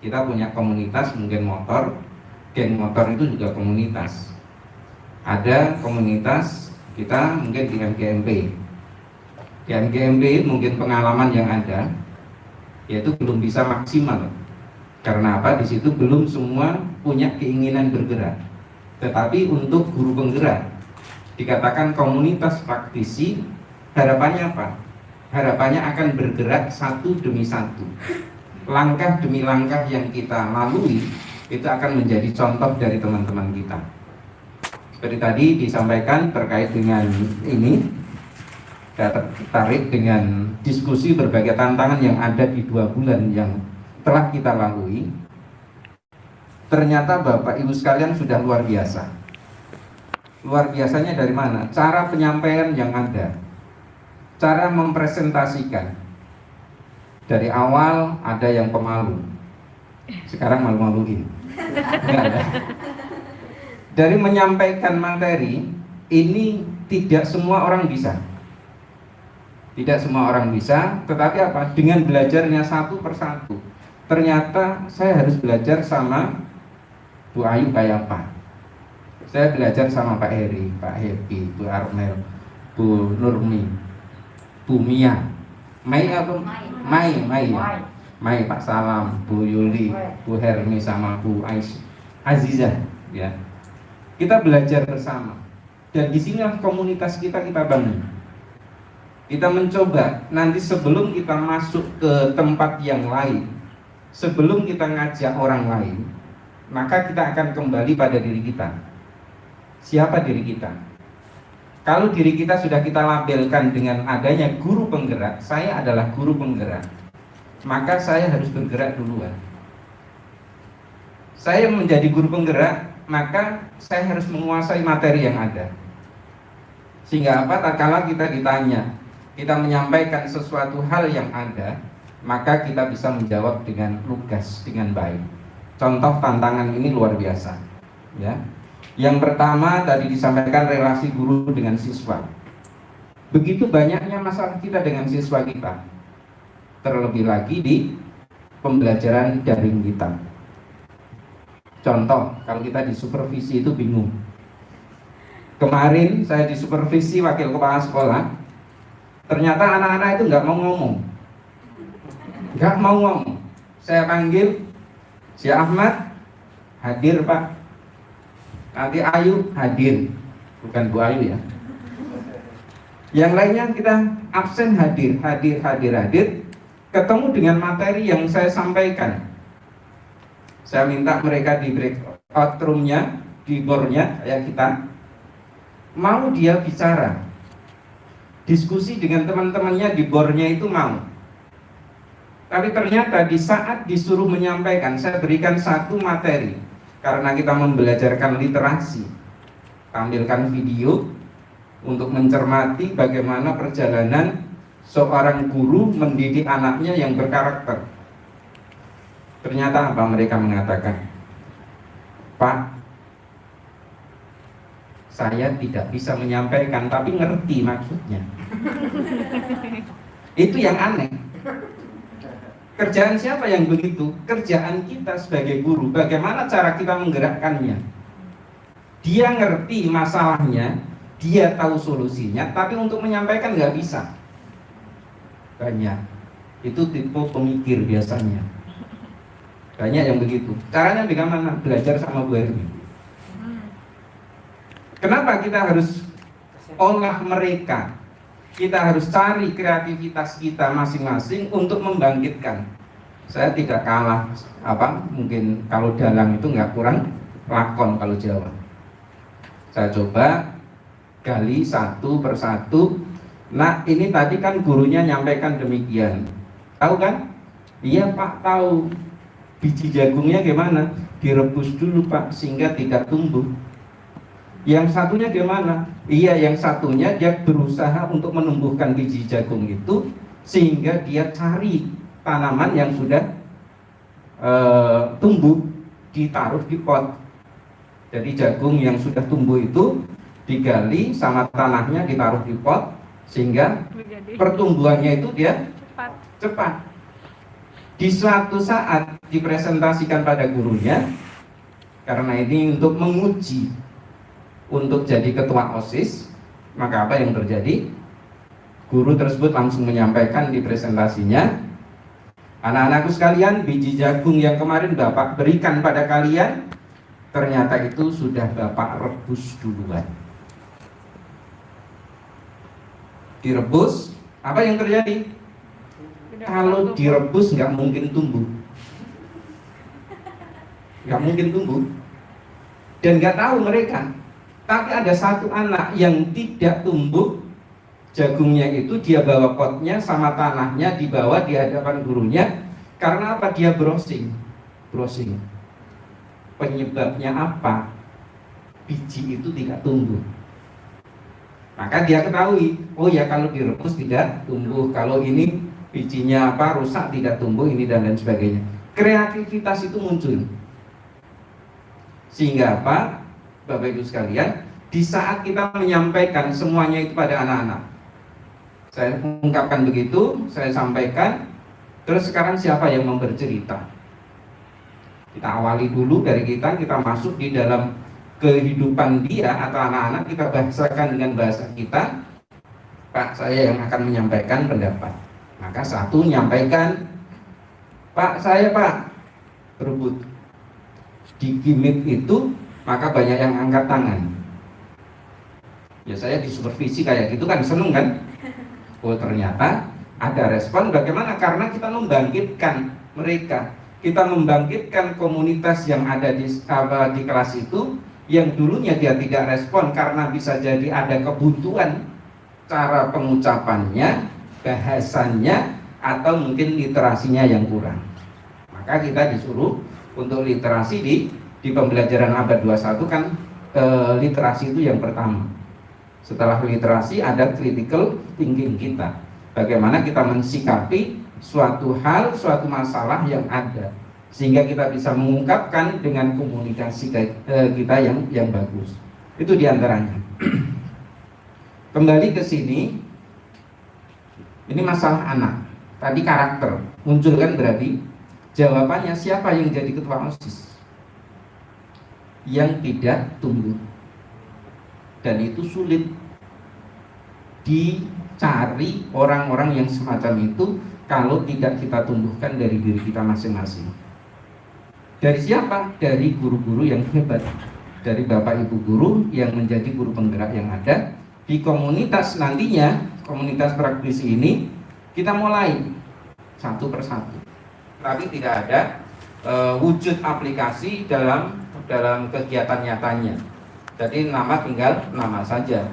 Kita punya komunitas mungkin motor, geng motor itu juga komunitas. Ada komunitas kita mungkin di MGMP. Di MGMP mungkin pengalaman yang ada yaitu belum bisa maksimal. Karena apa? Di situ belum semua punya keinginan bergerak. Tetapi untuk guru penggerak dikatakan komunitas praktisi, harapannya apa? Harapannya akan bergerak satu demi satu. Langkah demi langkah yang kita lalui itu akan menjadi contoh dari teman-teman kita. Seperti tadi disampaikan terkait dengan ini, saya tertarik dengan diskusi berbagai tantangan yang ada di 2 bulan yang telah kita lalui. Ternyata Bapak Ibu sekalian sudah luar biasa. Luar biasanya dari mana? Cara penyampaian yang ada, cara mempresentasikan. Dari awal ada yang pemalu, sekarang malu-maluin. Dari menyampaikan materi ini tidak semua orang bisa. Tidak semua orang bisa, tetapi apa? Dengan belajarnya satu persatu. Ternyata saya harus belajar sama Bu Ayu kayak apa? Saya belajar sama Pak Heri, Pak Happy, Bu Armel, Bu Nurmi, Bu Mia, Mai apa? Mai, Pak Salam, Bu Yuli, Bu Hermi sama Bu Azizah, ya. Kita belajar bersama. Dan di sinilah komunitas kita bangun. Kita mencoba nanti sebelum kita masuk ke tempat yang lain, sebelum kita ngajak orang lain, maka kita akan kembali pada diri kita. Siapa diri kita? Kalau diri kita sudah kita labelkan dengan adanya guru penggerak, saya adalah guru penggerak, maka saya harus bergerak duluan. Saya menjadi guru penggerak, maka saya harus menguasai materi yang ada. Sehingga apa? Tatkala kita ditanya, kita menyampaikan sesuatu hal yang ada, maka kita bisa menjawab dengan lugas, dengan baik. Contoh tantangan ini luar biasa, ya. Yang pertama tadi disampaikan relasi guru dengan siswa. Begitu banyaknya masalah kita dengan siswa kita, terlebih lagi di pembelajaran daring kita. Contoh, kalau kita disupervisi itu bingung. Kemarin saya disupervisi wakil kepala sekolah, ternyata anak-anak itu nggak mau ngomong. Saya panggil, si Ahmad hadir Pak, nanti Ayu hadir, bukan Bu Ayu ya. Yang lainnya kita absen hadir. Ketemu dengan materi yang saya sampaikan. Saya minta mereka di breakout room-nya, di board-nya kayak kita. Mau dia bicara, diskusi dengan teman-temannya di board-nya itu mau. Tapi ternyata di saat disuruh menyampaikan, saya berikan satu materi. Karena kita membelajarkan literasi, tampilkan video untuk mencermati bagaimana perjalanan seorang guru mendidik anaknya yang berkarakter. Ternyata apa mereka mengatakan? Pak, saya tidak bisa menyampaikan, tapi ngerti maksudnya. Itu yang aneh. Kerjaan siapa yang begitu? Kerjaan kita sebagai guru. Bagaimana cara kita menggerakkannya? Dia ngerti masalahnya, dia tahu solusinya, tapi untuk menyampaikan nggak bisa. Banyak. Itu tipe pemikir biasanya. Banyak yang begitu. Caranya bagaimana? Belajar sama Bu Ermi. Kenapa kita harus olah mereka? Kita harus cari kreativitas kita masing-masing untuk membangkitkan. Saya tidak kalah mungkin kalau dalang itu nggak kurang lakon kalau Jawa. Saya coba gali satu persatu. Nah, ini tadi kan gurunya nyampaikan demikian. Tahu kan? Iya Pak, tahu. Biji jagungnya gimana? Direbus dulu Pak, sehingga tidak tumbuh. Yang satunya gimana? Iya, yang satunya dia berusaha untuk menumbuhkan biji jagung itu, sehingga dia cari tanaman yang sudah tumbuh, ditaruh di pot. Jadi jagung yang sudah tumbuh itu digali sama tanahnya, ditaruh di pot, sehingga pertumbuhannya itu dia cepat. Di suatu saat dipresentasikan pada gurunya, karena ini untuk menguji untuk jadi ketua OSIS, maka apa yang terjadi? Guru tersebut langsung menyampaikan di presentasinya, anak-anakku sekalian, biji jagung yang kemarin Bapak berikan pada kalian, ternyata itu sudah Bapak rebus duluan. Direbus, apa yang terjadi? Kalau direbus nggak mungkin tumbuh, dan nggak tahu mereka. Tapi ada satu anak yang tidak tumbuh, jagungnya itu dia bawa potnya sama tanahnya, dibawa di hadapan gurunya. Karena apa? Dia browsing. Penyebabnya apa? Biji itu tidak tumbuh. Maka dia ketahui, oh ya kalau direbus tidak tumbuh, kalau ini bijinya rusak tidak tumbuh, ini dan lain sebagainya. Kreativitas itu muncul. Sehingga apa? Bapak Ibu sekalian, di saat kita menyampaikan semuanya itu pada anak-anak, saya ungkapkan begitu, saya sampaikan, terus sekarang siapa yang bercerita? Kita awali dulu dari kita masuk di dalam kehidupan dia atau anak-anak, kita bahasakan dengan bahasa kita. Pak, saya yang akan menyampaikan pendapat. Maka satu menyampaikan, Pak, saya Pak, berebut. Di gimmick itu, maka banyak yang angkat tangan. Ya saya disupervisi kayak gitu kan, seneng kan? Oh ternyata ada respon. Bagaimana? Karena kita membangkitkan mereka, kita membangkitkan komunitas yang ada di kelas itu, yang dulunya dia tidak respon karena bisa jadi ada kebutuhan cara pengucapannya, bahasannya, atau mungkin literasinya yang kurang. Maka kita disuruh untuk literasi di pembelajaran abad 21 kan, literasi itu yang pertama. Setelah literasi ada critical thinking kita. Bagaimana kita mensikapi suatu hal, suatu masalah yang ada, sehingga kita bisa mengungkapkan dengan komunikasi kita yang bagus. Itu diantaranya. Kembali ke sini, ini masalah anak. Tadi karakter muncul kan, berarti jawabannya siapa yang jadi ketua OSIS? Yang tidak tumbuh. Dan itu sulit dicari orang-orang yang semacam itu kalau tidak kita tumbuhkan dari diri kita masing-masing. Dari siapa? Dari guru-guru yang hebat, dari bapak ibu guru yang menjadi guru penggerak yang ada di komunitas. Nantinya komunitas praktisi ini kita mulai satu persatu, tapi tidak ada wujud aplikasi dalam kegiatan nyatanya. Jadi nama tinggal nama saja.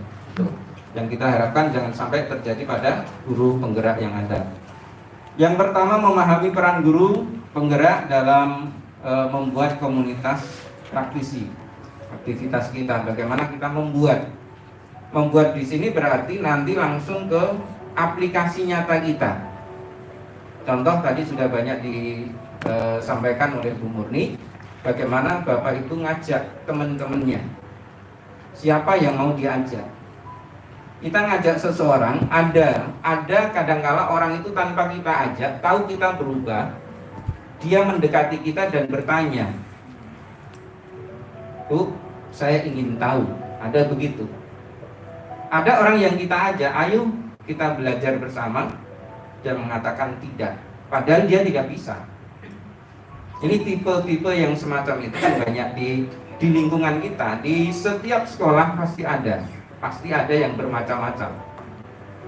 Yang kita harapkan jangan sampai terjadi pada guru penggerak yang ada. Yang pertama, memahami peran guru penggerak dalam membuat komunitas praktisi. Aktivitas kita, bagaimana kita membuat di sini berarti nanti langsung ke aplikasi nyata kita. Contoh tadi sudah banyak disampaikan oleh Bu Murni, bagaimana Bapak itu ngajak teman-temannya. Siapa yang mau diajak? Kita ngajak seseorang, ada kadangkala orang itu tanpa kita ajak, tahu kita berubah, dia mendekati kita dan bertanya, Bu, saya ingin tahu, ada begitu. Ada orang yang kita ajak, ayo kita belajar bersama, dan mengatakan tidak, padahal dia tidak bisa. Ini tipe-tipe yang semacam itu kan banyak di lingkungan kita. Di setiap sekolah pasti ada yang bermacam-macam.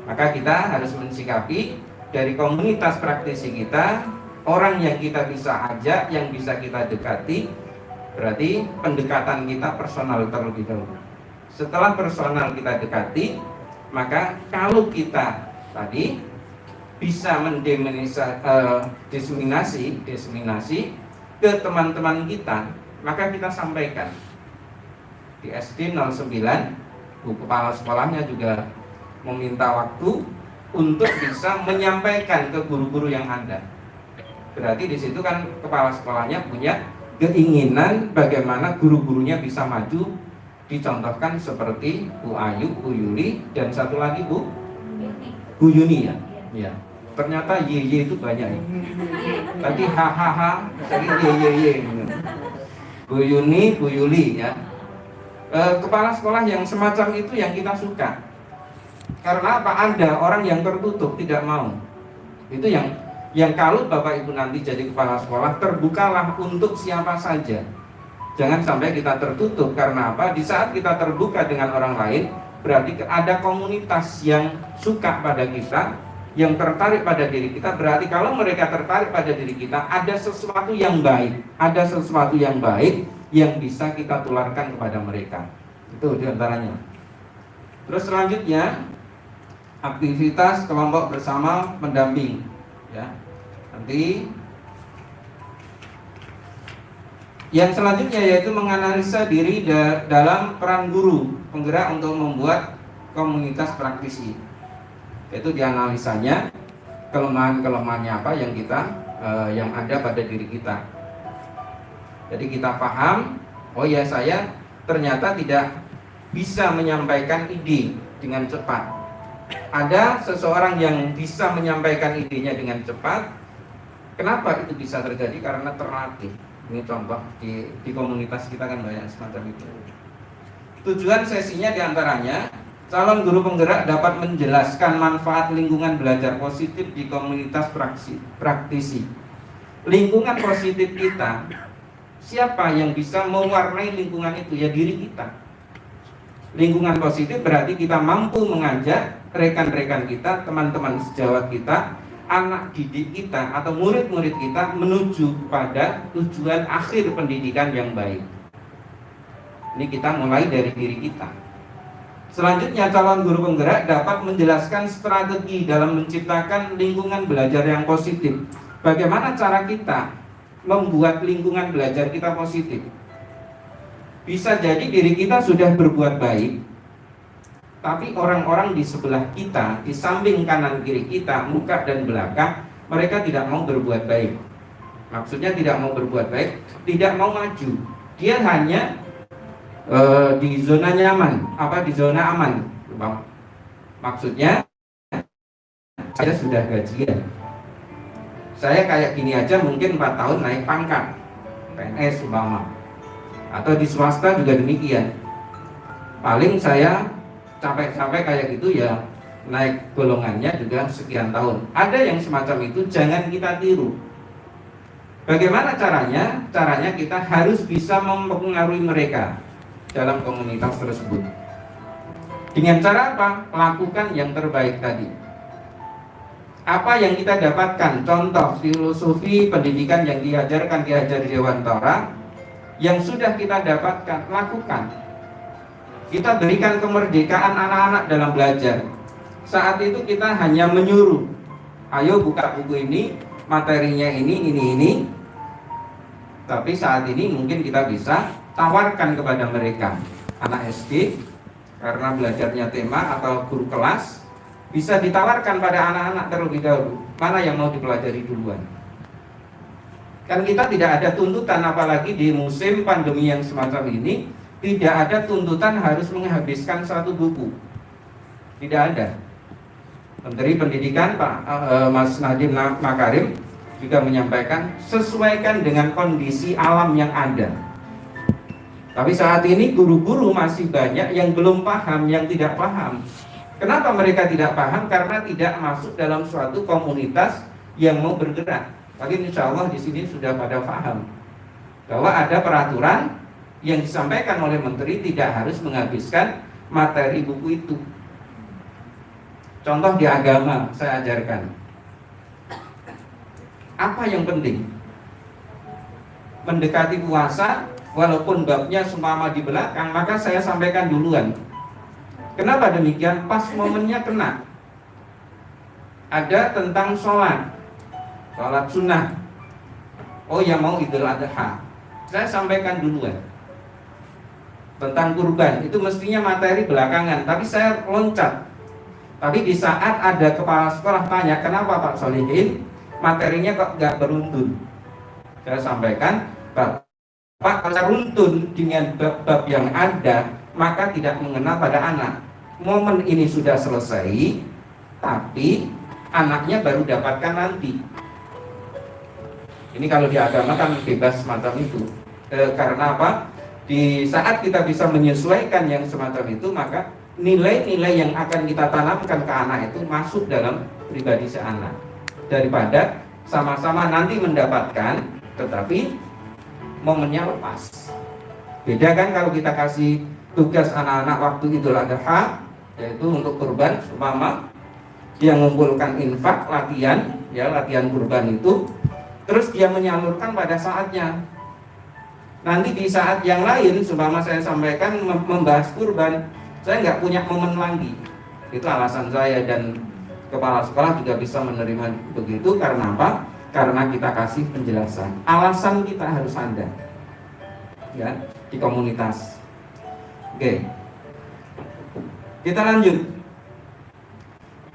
Maka kita harus mensikapi dari komunitas praktisi kita, orang yang kita bisa ajak, yang bisa kita dekati. Berarti pendekatan kita personal terlebih dahulu. Setelah personal kita dekati, maka kalau kita tadi bisa diseminasi ke teman-teman kita, maka kita sampaikan. Di SD 09, Bu Kepala Sekolahnya juga meminta waktu untuk bisa menyampaikan ke guru-guru yang ada. Berarti di situ kan kepala sekolahnya punya keinginan bagaimana guru-gurunya bisa maju. Dicontohkan seperti Bu Ayu, Bu Yuli, dan satu lagi Bu Yuni ya. Ya. Ternyata ye itu banyak ya. Tadi hahaha, tadi ye. Bu Yuni, Bu Yuli ya. Kepala sekolah yang semacam itu yang kita suka. Karena apa? Ada orang yang tertutup, tidak mau. Itu yang kalau Bapak Ibu nanti jadi kepala sekolah, terbukalah untuk siapa saja. Jangan sampai kita tertutup. Karena apa? Di saat kita terbuka dengan orang lain, berarti ada komunitas yang suka pada kita, yang tertarik pada diri kita. Berarti kalau mereka tertarik pada diri kita, ada sesuatu yang baik, yang bisa kita tularkan kepada mereka. Itu diantaranya. Terus selanjutnya, aktivitas kelompok bersama pendamping ya. Nanti yang selanjutnya yaitu menganalisa diri dalam peran guru penggerak untuk membuat komunitas praktisi. Itu dianalisanya kelemahan-kelemahannya apa yang yang ada pada diri kita. Jadi kita paham, oh ya, saya ternyata tidak bisa menyampaikan ide dengan cepat. Ada seseorang yang bisa menyampaikan idenya dengan cepat. Kenapa itu bisa terjadi? Karena terlatih. Ini contoh di komunitas kita kan banyak semacam itu. Tujuan sesinya diantaranya, calon guru penggerak dapat menjelaskan manfaat lingkungan belajar positif di komunitas praktisi. Lingkungan positif kita, siapa yang bisa mewarnai lingkungan itu? Ya diri kita. Lingkungan positif berarti kita mampu mengajak rekan-rekan kita, teman-teman sejawat kita, anak didik kita atau murid-murid kita menuju pada tujuan akhir pendidikan yang baik. Ini kita mulai dari diri kita. Selanjutnya, calon guru penggerak dapat menjelaskan strategi dalam menciptakan lingkungan belajar yang positif. Bagaimana cara kita membuat lingkungan belajar kita positif? Bisa jadi diri kita sudah berbuat baik, tapi orang-orang di sebelah kita, di samping kanan kiri kita, muka dan belakang, mereka tidak mau berbuat baik. Maksudnya tidak mau berbuat baik, tidak mau maju. Dia hanya di zona nyaman, di zona aman. Maksudnya saya sudah gajian, saya kayak gini aja mungkin 4 tahun naik pangkat PNS umpama, atau di swasta juga demikian. Paling saya sampai kayak gitu ya naik golongannya juga sekian tahun. Ada yang semacam itu, jangan kita tiru. Bagaimana caranya? Caranya kita harus bisa mempengaruhi mereka dalam komunitas tersebut. Dengan cara apa? Lakukan yang terbaik tadi. Apa yang kita dapatkan? Contoh filosofi pendidikan yang diajar di Dewantara yang sudah kita dapatkan, lakukan. Kita berikan kemerdekaan anak-anak dalam belajar. Saat itu kita hanya menyuruh, ayo buka buku ini, materinya ini. Tapi saat ini mungkin kita bisa tawarkan kepada mereka, anak SD, karena belajarnya tema atau guru kelas, bisa ditawarkan pada anak-anak terlebih dahulu, mana yang mau dipelajari duluan. Kan kita tidak ada tuntutan, apalagi di musim pandemi yang semacam ini, tidak ada tuntutan harus menghabiskan satu buku. Tidak ada. Menteri Pendidikan Pak Mas Nadiem Makarim juga menyampaikan sesuaikan dengan kondisi alam yang ada. Tapi saat ini guru-guru masih banyak yang belum paham, yang tidak paham. Kenapa mereka tidak paham? Karena tidak masuk dalam suatu komunitas yang mau bergerak. Tapi insya Allah di sini sudah pada paham bahwa ada peraturan yang disampaikan oleh menteri tidak harus menghabiskan materi buku itu. Contoh di agama saya ajarkan. Apa yang penting? Mendekati puasa, walaupun babnya seumpama di belakang, maka saya sampaikan duluan. Kenapa demikian? Pas momennya kena. Ada tentang sholat sunnah. Oh ya, mau Idul Adha, saya sampaikan duluan. Tentang kurban, itu mestinya materi belakangan, tapi saya loncat. Tapi di saat ada kepala sekolah tanya, kenapa Pak Solihin materinya kok gak beruntun? Saya sampaikan, Pak, kalau runtun dengan bab yang ada, maka tidak mengena pada anak. Momen ini sudah selesai, tapi anaknya baru dapatkan nanti. Ini kalau di agama kan bebas semacam itu. Karena apa? Di saat kita bisa menyesuaikan yang semacam itu, maka nilai-nilai yang akan kita tanamkan ke anak itu masuk dalam pribadi si anak. Daripada sama-sama nanti mendapatkan, tetapi momennya lepas. Beda kan kalau kita kasih tugas anak-anak waktu Idul Adha, yaitu untuk kurban, umpama dia mengumpulkan infak, latihan kurban itu, terus dia menyalurkan pada saatnya. Nanti di saat yang lain, umpama saya sampaikan membahas kurban, saya nggak punya momen lagi. Itu alasan saya, dan kepala sekolah juga bisa menerima begitu. Karena apa? Karena kita kasih penjelasan. Alasan kita harus ada, ya, di komunitas. Oke, kita lanjut.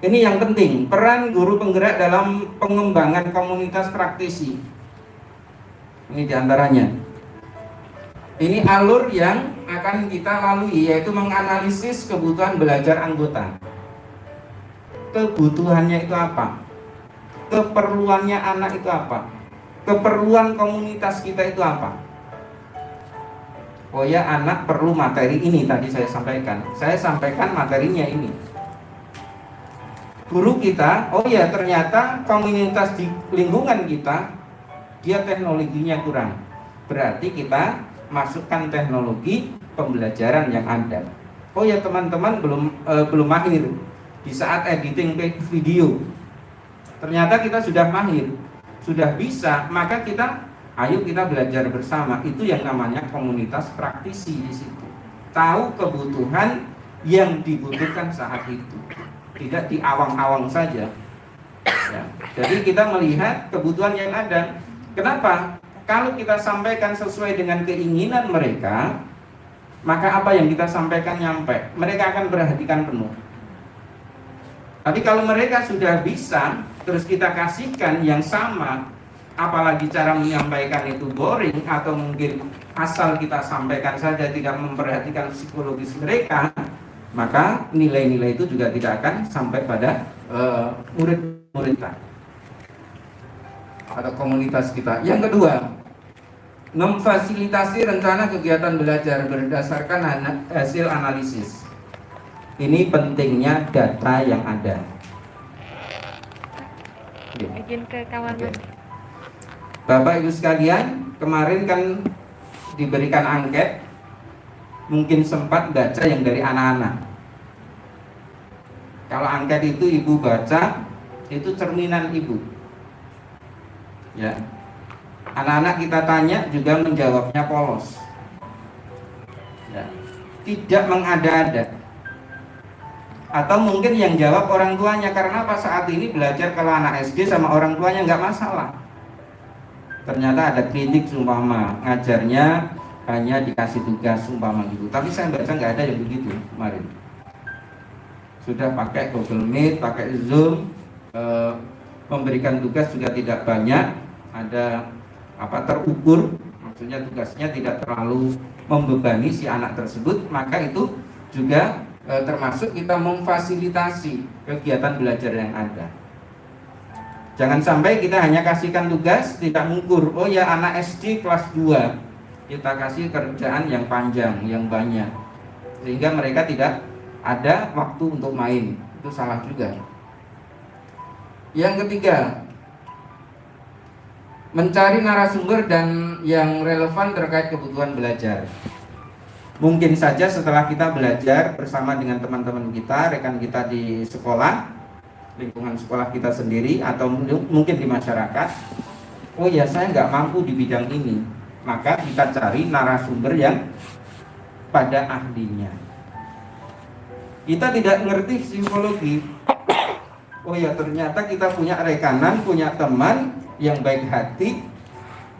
Ini yang penting, peran guru penggerak dalam pengembangan komunitas praktisi. Ini diantaranya. Ini alur yang akan kita lalui, yaitu menganalisis kebutuhan belajar anggota. Kebutuhannya itu apa? Keperluannya anak itu apa? Keperluan komunitas kita itu apa? Oh ya, anak perlu materi ini, tadi saya sampaikan. Saya sampaikan materinya ini. Guru kita, oh ya, ternyata komunitas di lingkungan kita, dia teknologinya kurang. Berarti kita masukkan teknologi pembelajaran yang ada. Oh ya, teman-teman belum mahir di saat editing video. Ternyata kita sudah mahir, sudah bisa, maka ayo kita belajar bersama. Itu yang namanya komunitas praktisi di situ. Tahu kebutuhan yang dibutuhkan saat itu, tidak di awang-awang saja. Ya. Jadi kita melihat kebutuhan yang ada. Kenapa? Kalau kita sampaikan sesuai dengan keinginan mereka, maka apa yang kita sampaikan nyampe, mereka akan perhatikan penuh. Tapi kalau mereka sudah bisa, terus kita kasihkan yang sama, apalagi cara menyampaikan itu boring, atau mungkin asal kita sampaikan saja tidak memperhatikan psikologis mereka, maka nilai-nilai itu juga tidak akan sampai pada murid-murid kita atau komunitas kita. Yang kedua, memfasilitasi rencana kegiatan belajar berdasarkan hasil analisis. Ini pentingnya data yang ada. Izin ke kamar mandi. Bapak Ibu sekalian, kemarin kan diberikan angket, mungkin sempat baca yang dari anak-anak. Kalau angket itu ibu baca, itu cerminan ibu. Ya, anak-anak kita tanya juga menjawabnya polos. Ya, tidak mengada-ada. Atau mungkin yang jawab orang tuanya, karena apa saat ini belajar kalau anak SD sama orang tuanya nggak masalah. Ternyata ada kritik sumpama, ngajarnya hanya dikasih tugas sumpama gitu. Tapi saya baca nggak ada yang begitu kemarin. Sudah pakai Google Meet, pakai Zoom, memberikan tugas juga tidak banyak. Ada terukur, maksudnya tugasnya tidak terlalu membebani si anak tersebut, maka itu juga termasuk kita memfasilitasi kegiatan belajar yang ada. Jangan sampai kita hanya kasihkan tugas tidak mengukur. Oh ya, anak SD kelas 2 kita kasih kerjaan yang panjang, yang banyak, sehingga mereka tidak ada waktu untuk main. Itu salah juga. Yang ketiga, mencari narasumber dan yang relevan terkait kebutuhan belajar. Mungkin saja setelah kita belajar bersama dengan teman-teman kita, rekan kita di sekolah, lingkungan sekolah kita sendiri, atau mungkin di masyarakat, oh ya saya nggak mampu di bidang ini, maka kita cari narasumber yang pada ahlinya. Kita tidak ngerti psikologi, oh ya ternyata kita punya rekanan, punya teman yang baik hati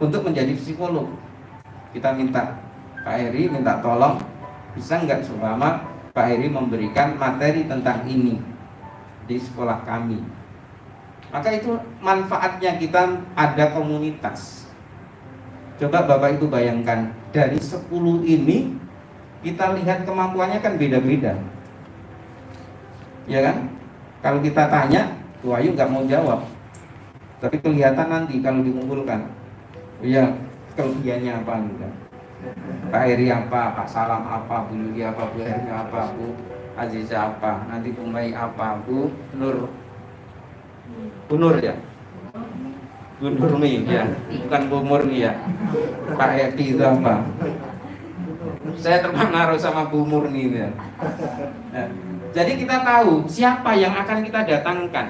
untuk menjadi psikolog. Kita minta Pak Heri, minta tolong, bisa nggak seumpama Pak Heri memberikan materi tentang ini di sekolah kami. Maka itu manfaatnya kita ada komunitas. Coba Bapak Ibu bayangkan, dari 10 ini kita lihat kemampuannya kan beda-beda, ya kan? Kalau kita tanya, tuh Ayu nggak mau jawab, tapi kelihatan nanti kalau dikumpulkan, ya kelebihannya apa gitu. Pak Heri apa, Pak Salam apa, Bu Yuli apa, Bu Heri apa, Bu Aziza apa, nanti Bu Mai apa, Bu Nur ya, Bu Nurmi ya, bukan Bu Murni ya. Pak Eti itu apa? Saya terpengaruh sama Bu Murni ya. Nah, jadi kita tahu siapa yang akan kita datangkan,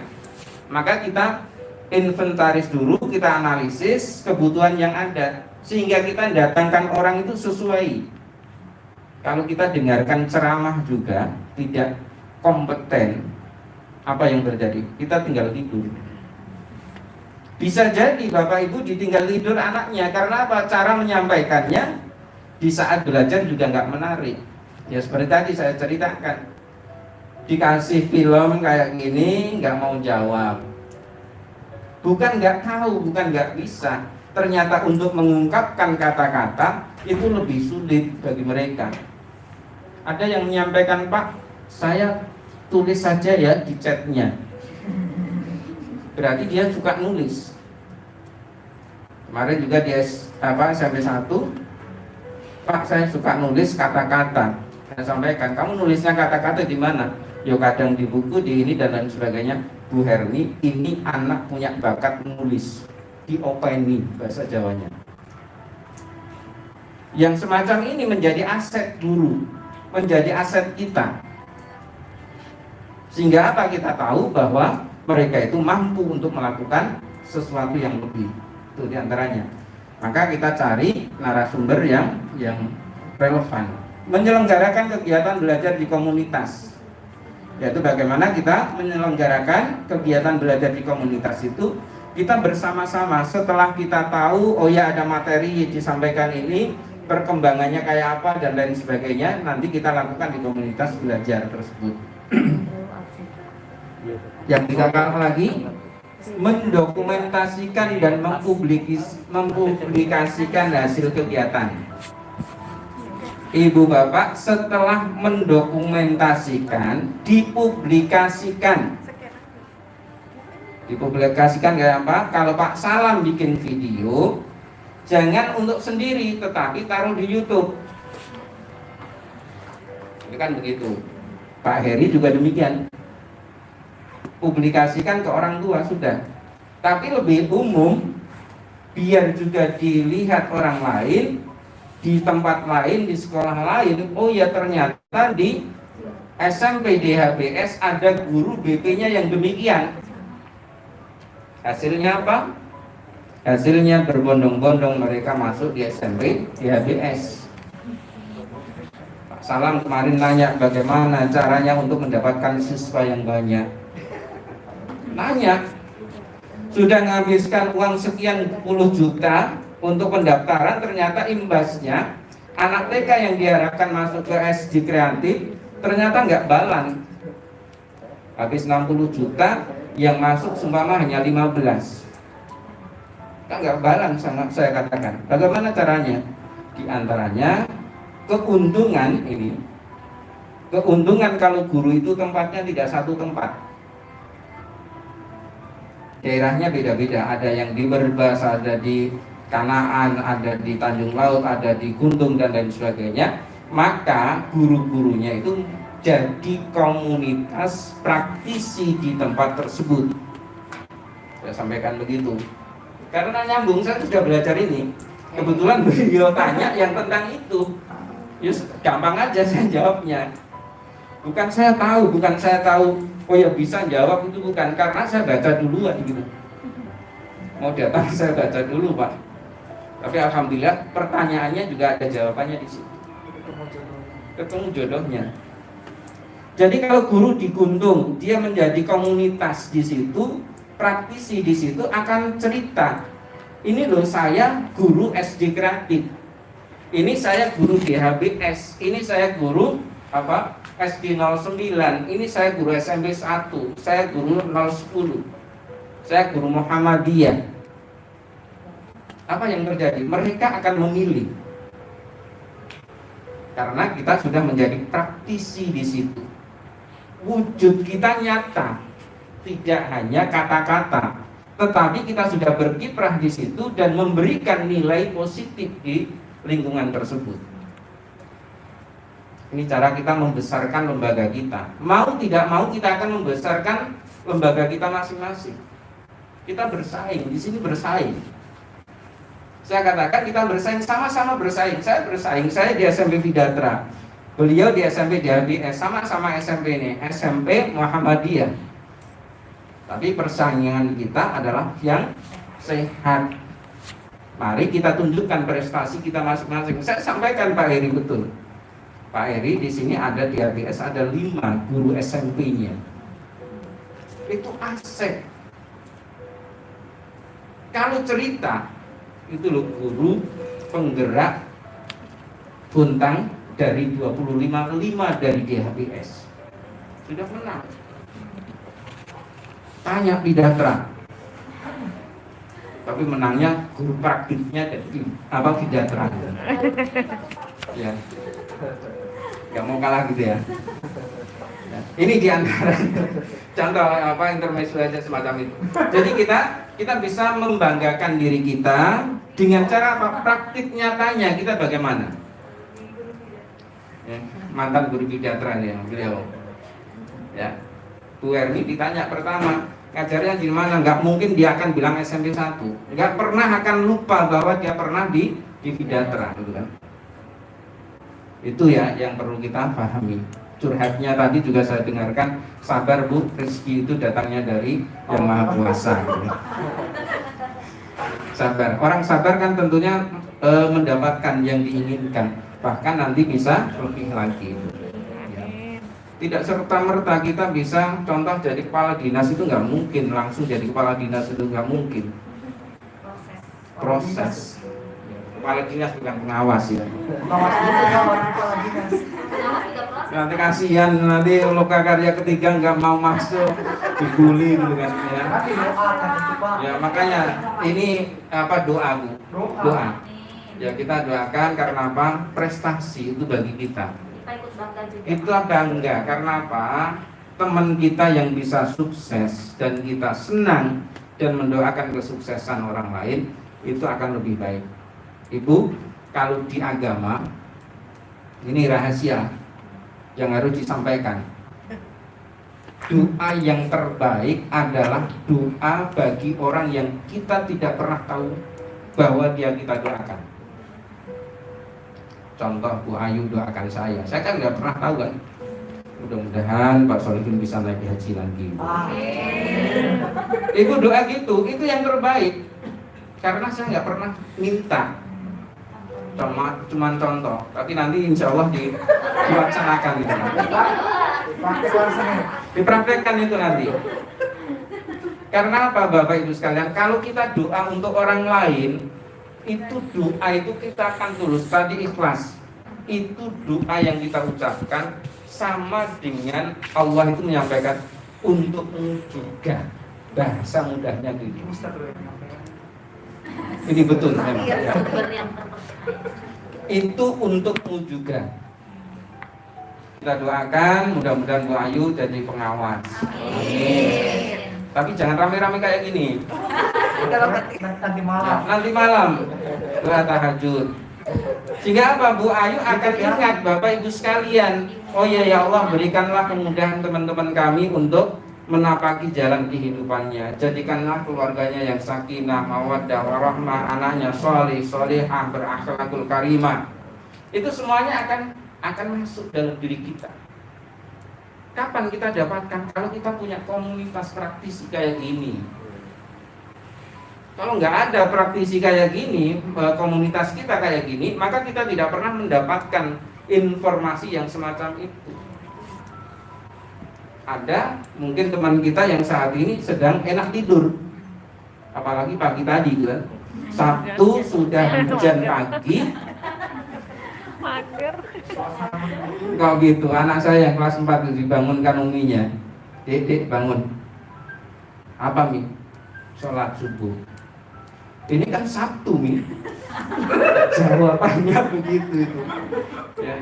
maka kita inventaris dulu, kita analisis kebutuhan yang ada, sehingga kita datangkan orang itu sesuai. Kalau kita dengarkan ceramah juga tidak kompeten, apa yang terjadi? Kita tinggal tidur. Bisa jadi Bapak Ibu ditinggal tidur anaknya, karena apa? Cara menyampaikannya di saat belajar juga nggak menarik. Ya seperti tadi saya ceritakan, dikasih film kayak gini nggak mau jawab. Bukan nggak tahu, bukan nggak bisa. Ternyata untuk mengungkapkan kata-kata itu lebih sulit bagi mereka. Ada yang menyampaikan, Pak, saya tulis saja ya di chatnya. Berarti dia suka nulis. Kemarin juga dia SMP 1, Pak, saya suka nulis kata-kata. Saya sampaikan, kamu nulisnya kata-kata di mana? Yo kadang di buku, di ini dan lain sebagainya. Bu Herni, ini anak punya bakat menulis, diopeni bahasa Jawanya. Yang semacam ini menjadi aset guru, menjadi aset kita. Sehingga apa? Kita tahu bahwa mereka itu mampu untuk melakukan sesuatu yang lebih. Itu diantaranya. Maka kita cari narasumber yang relevan. Menyelenggarakan kegiatan belajar di komunitas, yaitu bagaimana kita menyelenggarakan kegiatan belajar di komunitas itu kita bersama-sama. Setelah kita tahu, oh ya ada materi disampaikan ini, perkembangannya kayak apa dan lain sebagainya nanti kita lakukan di komunitas belajar tersebut. Yang dikatakan lagi, mendokumentasikan dan mempublikasikan hasil kegiatan. Ibu bapak, setelah mendokumentasikan, dipublikasikan. Dipublikasikan kayak apa? Kalau Pak Salam bikin video, jangan untuk sendiri, tetapi taruh di YouTube. Itu kan begitu. Pak Heri juga demikian. Publikasikan ke orang tua sudah. Tapi lebih umum, biar juga dilihat orang lain, di tempat lain, di sekolah lain. Oh ya, ternyata di SMP DHBS ada guru BP-nya yang demikian. Hasilnya apa? Hasilnya berbondong-bondong mereka masuk di SMP DHBS. Pak Salam kemarin nanya bagaimana caranya untuk mendapatkan siswa yang banyak. Nanya, sudah menghabiskan uang sekian puluh juta untuk pendaftaran, ternyata imbasnya anak TK yang diharapkan masuk ke SD kreatif ternyata nggak balan. Habis 60 juta, yang masuk seumpama hanya 15. Kan nggak balan, sama saya katakan. Bagaimana caranya? Di antaranya keuntungan ini. Keuntungan kalau guru itu tempatnya tidak satu tempat. Daerahnya beda-beda, ada yang di Berbas, ada di Kanaan, ada di Tanjung Laut, ada di Guntung dan lain sebagainya. Maka guru-gurunya itu jadi komunitas praktisi di tempat tersebut. Saya sampaikan begitu. Karena nyambung, saya sudah belajar ini. Kebetulan beliau tanya yang tentang itu. Yus, gampang aja saya jawabnya. Bukan saya tahu, oh ya bisa jawab itu bukan, karena saya baca duluan gitu. Mau datang saya baca dulu Pak. Tapi alhamdulillah pertanyaannya juga ada jawabannya di situ. Ketemu jodohnya. Jadi kalau guru di Guntung, dia menjadi komunitas di situ, praktisi di situ akan cerita. Ini loh saya guru SD kreatif. Ini saya guru DHBS. Ini saya guru SD 09, ini saya guru SMP 1, saya guru 010, saya guru Muhammadiyah. Apa yang terjadi? Mereka akan memilih. Karena kita sudah menjadi praktisi di situ. Wujud kita nyata, tidak hanya kata-kata, tetapi kita sudah berkiprah di situ dan memberikan nilai positif di lingkungan tersebut. Ini cara kita membesarkan lembaga kita. Mau tidak mau kita akan membesarkan lembaga kita masing-masing. Kita bersaing, di sini bersaing. Saya katakan kita bersaing, sama-sama bersaing. Saya bersaing, saya di SMP Vidatra. Beliau di SMP DHBS, sama-sama SMP ini, SMP Muhammadiyah. Tapi persaingan kita adalah yang sehat. Mari kita tunjukkan prestasi kita masing-masing. Saya sampaikan Pak Heri betul. Pak Heri di sini ada di ABS ada 5 guru SMP-nya. Itu aset. Kalau cerita itu loh guru penggerak Buntang dari 25 dari DHBS. Sudah menang. Tanya Vidatra. Tapi menangnya guru praktiknya dari Vidatra. Ya. Gak mau kalah gitu ya. Ini diantara contoh intermezzo aja semacam itu. Jadi kita bisa membanggakan diri kita dengan cara praktik nyatanya kita bagaimana. Ya, mantan guru Vidatra ya beliau. Ya, Bu Erni ditanya pertama ngajarnya di mana, nggak mungkin dia akan bilang SMP 1. Nggak pernah akan lupa bahwa dia pernah di Vidatra, gitu kan. Itu ya yang perlu kita pahami. Curhatnya tadi juga saya dengarkan, sabar Bu, rezeki itu datangnya dari Yang Maha Kuasa. Gitu. Sabar. Orang sabar kan tentunya mendapatkan yang diinginkan, bahkan nanti bisa lebih lagi. Ya. Tidak serta-merta kita bisa contoh jadi kepala dinas itu nggak mungkin, langsung jadi kepala dinas itu nggak mungkin. Proses. Kepala dinas bukan pengawas ya. Pengawas itu ya orang kepala dinas. Pengawas juga proses. Nanti kasihan, nanti loka karya ketiga nggak mau masuk, dibully gitu kan ya. Tapi doakan itu Pak. Ya makanya ini apa doa Bu? Doa. Amin. Ya kita doakan karena apa? Prestasi itu bagi kita. Kita ikut bangga juga. Itu bangga karena apa? Teman kita yang bisa sukses dan kita senang dan mendoakan kesuksesan orang lain itu akan lebih baik. Ibu, kalau di agama ini rahasia yang harus disampaikan. Doa yang terbaik adalah doa bagi orang yang kita tidak pernah tahu bahwa dia kita doakan. Contoh Bu Ayu doakan saya kan nggak pernah tahu kan. Mudah-mudahan Pak Solihin bisa naik haji lagi. Amin. Ibu doa gitu, itu yang terbaik. Karena saya nggak pernah minta, cuman contoh. Tapi nanti insya Allah diwacanakan itu. Praktek langsung. Dipraktekkan itu nanti. Karena apa Bapak Ibu sekalian? Kalau kita doa untuk orang lain, itu doa itu kita akan tulus. Tadi ikhlas. Itu doa yang kita ucapkan sama dengan Allah itu menyampaikan untukmu juga. Bahasa mudahnya gitu. Ini betul memang ya. Sumber yang terpercaya. Itu untukmu juga. Kita doakan mudah-mudahan Bu Ayu jadi pengawas. Amin. Tapi jangan rame-rame kayak gini. Nanti malam. Nanti malam doa tahajud. Sehingga apa? Bu Ayu akan ingat Bapak Ibu sekalian. Oh ya Allah, berikanlah kemudahan teman-teman kami untuk menapaki jalan kehidupannya. Jadikanlah keluarganya yang sakinah, mawaddah, warahmah, anaknya soleh, solehah, berakhlakul karimah. Itu semuanya akan masuk dalam diri kita. Kapan kita dapatkan? Kalau kita punya komunitas praktisi kayak gini. Kalau nggak ada praktisi kayak gini, komunitas kita kayak gini, maka kita tidak pernah mendapatkan informasi yang semacam itu. Ada mungkin teman kita yang saat ini sedang enak tidur, apalagi pagi tadi kan. Sabtu sudah hujan pagi. Mager. Kok gitu, anak saya yang kelas 4 itu dibangunkan uminya. Dek bangun. Apa Mi? Sholat subuh. Ini kan Sabtu Mi. Jawabannya begitu itu.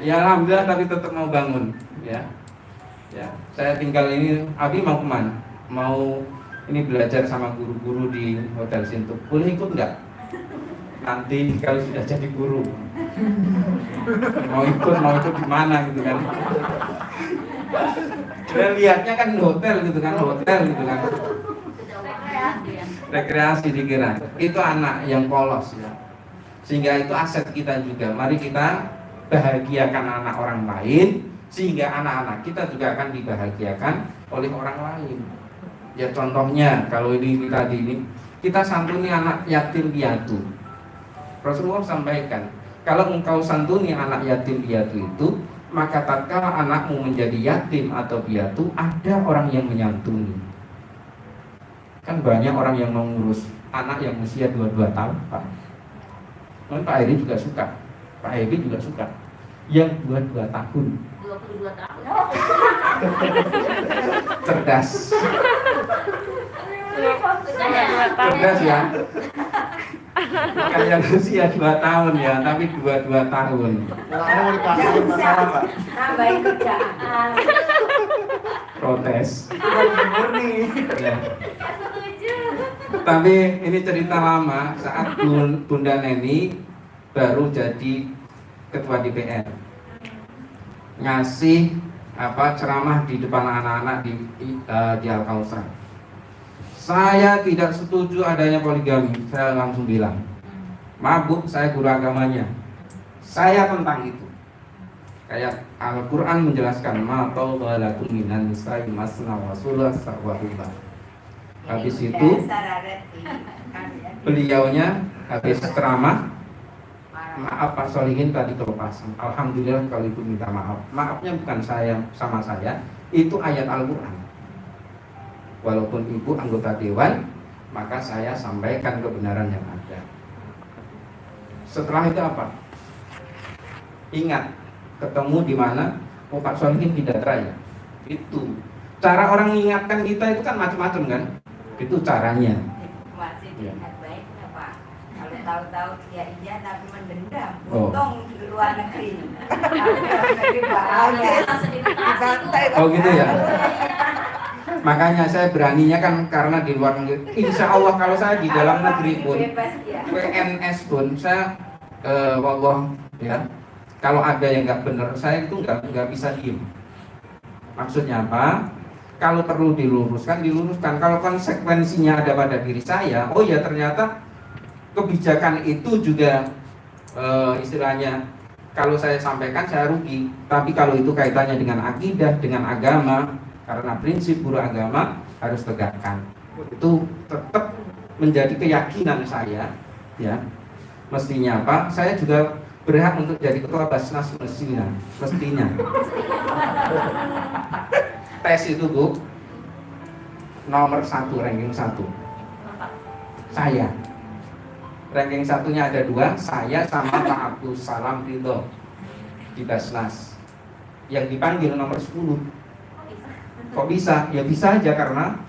Ya alhamdulillah tapi tetap mau bangun. Ya, saya tinggal ini. Abi mau kemana? Mau ini belajar sama guru-guru di Hotel Sintuk. Boleh ikut nggak? Nanti kalau sudah jadi guru. Mau ikut gimana gitu kan? Dan lihatnya kan hotel gitu kan. Rekreasi dikira. Itu anak yang polos ya. Sehingga itu aset kita juga. Mari kita bahagiakan anak orang lain, sehingga anak-anak kita juga akan dibahagiakan oleh orang lain. Ya contohnya kalau ini tadi ini kita santuni anak yatim piatu. Rasulullah sampaikan, kalau engkau santuni anak yatim piatu itu, maka tatkala anakmu menjadi yatim atau piatu, ada orang yang menyantuni. Kan banyak orang yang mengurus anak yang usia 22 tahun, Pak. Mungkin Pak Heri juga suka, Pak Heri juga suka. Yang 22 tahun, 22 tahun. cerdas, cerdas ya. Kayak usia 2 tahun ya, tapi 22 tahun. Kalau mau dipaksain masalah Pak. Nambahin kerjaan. Protes. Murni. Ya. Setuju. Tapi ini cerita lama saat Bunda Neni baru jadi ketua DPR, ngasih ceramah di depan anak-anak di Al-Kausar. Saya tidak setuju adanya poligami. Saya langsung bilang, mabuk, saya guru agamanya. Saya tentang itu. Kayak Al-Quran menjelaskan, ma tawbalakum minan nisa'i masna wa sulasa wa ruba. Habis itu beliaunya habis ceramah, maaf Pak Solihin tadi kelepasan. Alhamdulillah kalau ibu minta maaf. Maafnya bukan saya sama saya, itu ayat Al-Quran. Walaupun ibu anggota dewan, maka saya sampaikan kebenaran yang ada. Setelah itu apa? Ingat, ketemu di mana? Oh, Pak Solihin tidak raya. Itu cara orang mengingatkan kita itu kan macam-macam kan? Itu caranya. Masih Ya. diingat baiknya Pak. Kalau tahu-tahu dia iya tapi mendendam, Oh. untung di luar negeri. Luar negeri bahaya. Langsung dikasih tuh. Oh gitu ya. Makanya saya beraninya kan karena di luar negeri. Insya Allah kalau saya di dalam negeri pun, Bebas ya. PNS pun saya wallah ya. Kalau ada yang nggak benar, saya itu nggak bisa diem. Maksudnya apa? Kalau perlu diluruskan, diluruskan. Kalau konsekuensinya ada pada diri saya, oh ya ternyata kebijakan itu juga istilahnya kalau saya sampaikan saya rugi. Tapi kalau itu kaitannya dengan akidah, dengan agama, karena prinsip guru agama harus tegakkan. Itu tetap menjadi keyakinan saya, ya. Mestinya apa? Saya juga berhak untuk jadi ketua Basnas mestinya. Tes itu Bu, nomor 1, ranking 1 saya. Ranking satunya ada 2, saya sama Pak Abdul Salam Ridho di Basnas. Yang dipanggil nomor 10. Kok bisa? Ya bisa aja karena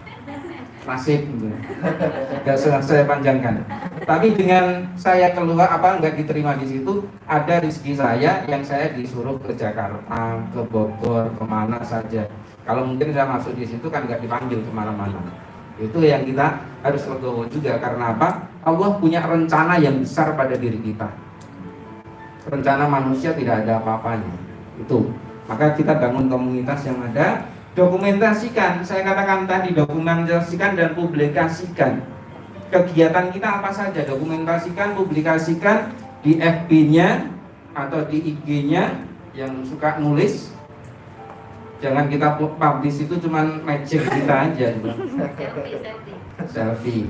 nasib gitu. Gak usah saya panjangkan. Tapi dengan saya keluar nggak diterima di situ, ada rezeki saya yang saya disuruh ke Jakarta, ke Bogor, kemana saja. Kalau mungkin saya masuk di situ kan nggak dipanggil kemana-mana. Itu yang kita harus legowo juga karena apa? Allah punya rencana yang besar pada diri kita. Rencana manusia tidak ada apa-apanya. Itu. Maka kita bangun komunitas yang ada, dokumentasikan, saya katakan tadi, dokumentasikan dan publikasikan kegiatan kita apa saja, dokumentasikan, publikasikan di FB-nya atau di IG-nya yang suka nulis. Jangan kita publish itu cuman magic kita aja gitu. Selfie.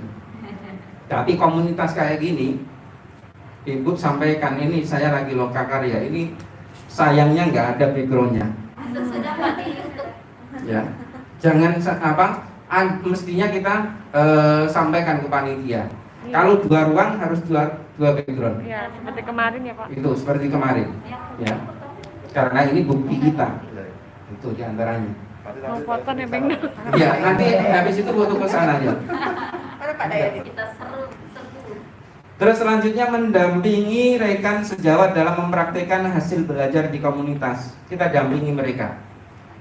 Tapi komunitas kayak gini, Ibu sampaikan ini saya lagi lokakarya, ini sayangnya nggak ada backgroundnya. Sudah Pak di YouTube. Ya, jangan mestinya kita sampaikan ke panitia. Kalau 2 ruang harus 2 background. Ya, seperti kemarin ya Pak. Itu seperti kemarin, ya. Karena ini bukti kita. Itu diantaranya. Mau foto nih Bang. Ya, nanti habis itu foto ke sana aja. Kita seru. Terus selanjutnya mendampingi rekan sejawat dalam mempraktikkan hasil belajar di komunitas. Kita dampingi mereka.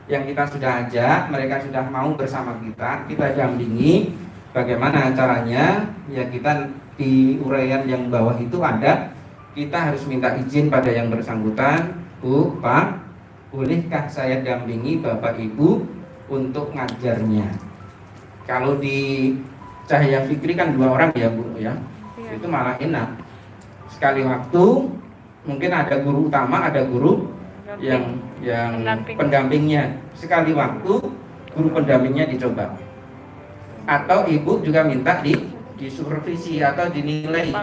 Yang kita sudah ajak, mereka sudah mau bersama kita dampingi bagaimana caranya. Ya kita di uraian yang bawah itu ada, kita harus minta izin pada yang bersangkutan. Bu, Pak, bolehkah saya dampingi Bapak Ibu untuk ngajarnya? Kalau di Cahaya Fikri kan 2 orang ya Bu ya. Itu malah enak. Sekali waktu mungkin ada guru utama, ada guru yang pendampingnya. Sekali waktu guru pendampingnya dicoba. Atau ibu juga minta disupervisi atau dinilai.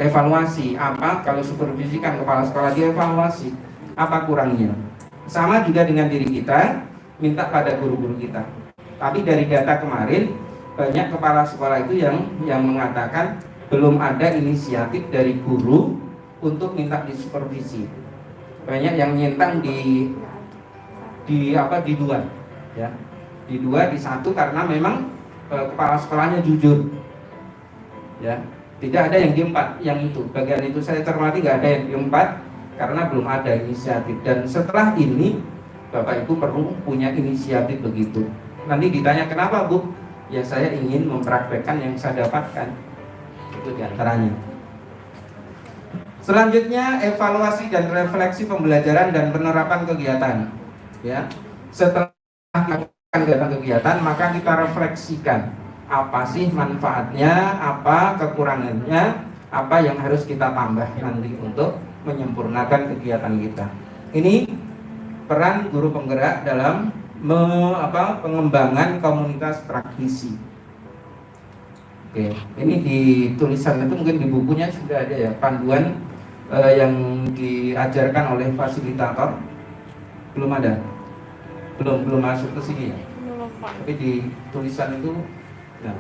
Evaluasi apa? Kalau supervisi kan kepala sekolah, dievaluasi apa kurangnya. Sama juga dengan diri kita, minta pada guru-guru kita. Tapi dari data kemarin banyak kepala sekolah itu yang mengatakan belum ada inisiatif dari guru untuk minta disupervisi. Banyak yang nyentang di 2 ya. Di 2, di 1 karena memang kepala sekolahnya jujur. Ya. Tidak ada yang di 4 yang itu. Bagian itu saya cermati nggak ada yang di 4 karena belum ada inisiatif. Dan setelah ini Bapak Ibu perlu punya inisiatif begitu. Nanti ditanya kenapa Bu? Ya saya ingin mempraktekkan yang saya dapatkan. Itu diantaranya. Selanjutnya evaluasi dan refleksi pembelajaran dan penerapan kegiatan. Ya, setelah melakukan kegiatan maka kita refleksikan apa sih manfaatnya, apa kekurangannya, apa yang harus kita tambah nanti untuk menyempurnakan kegiatan kita. Ini peran guru penggerak dalam pengembangan komunitas praktisi. Oke, ini di tulisan itu mungkin di bukunya sudah ada ya panduan yang diajarkan oleh fasilitator. Belum ada, belum masuk ke sini ya. Belum Pak. Tapi di tulisan itu, nah,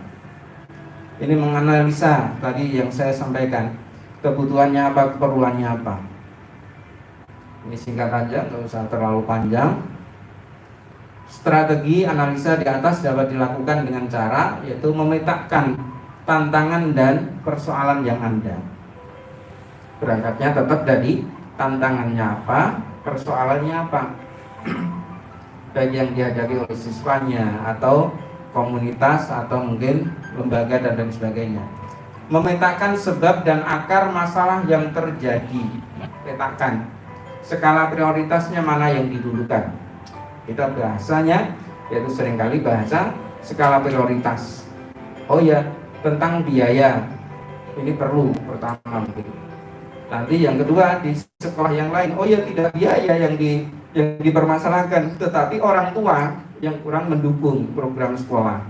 ini menganalisa tadi yang saya sampaikan kebutuhannya apa, keperluannya apa. Ini singkat aja, nggak usah terlalu panjang. Strategi analisa di atas dapat dilakukan dengan cara yaitu memetakan tantangan dan persoalan yang ada. Berangkatnya tetap dari tantangannya apa, persoalannya apa, baik yang dihadapi oleh siswanya atau komunitas atau mungkin lembaga dan lain sebagainya. Memetakan sebab dan akar masalah yang terjadi. Petakan skala prioritasnya mana yang didulukan. Kita bahasanya yaitu seringkali bahasa skala prioritas. Oh ya, tentang biaya ini perlu pertama mungkin. Nanti yang kedua di sekolah yang lain, oh ya tidak biaya yang dipermasalahkan, tetapi orang tua yang kurang mendukung program sekolah.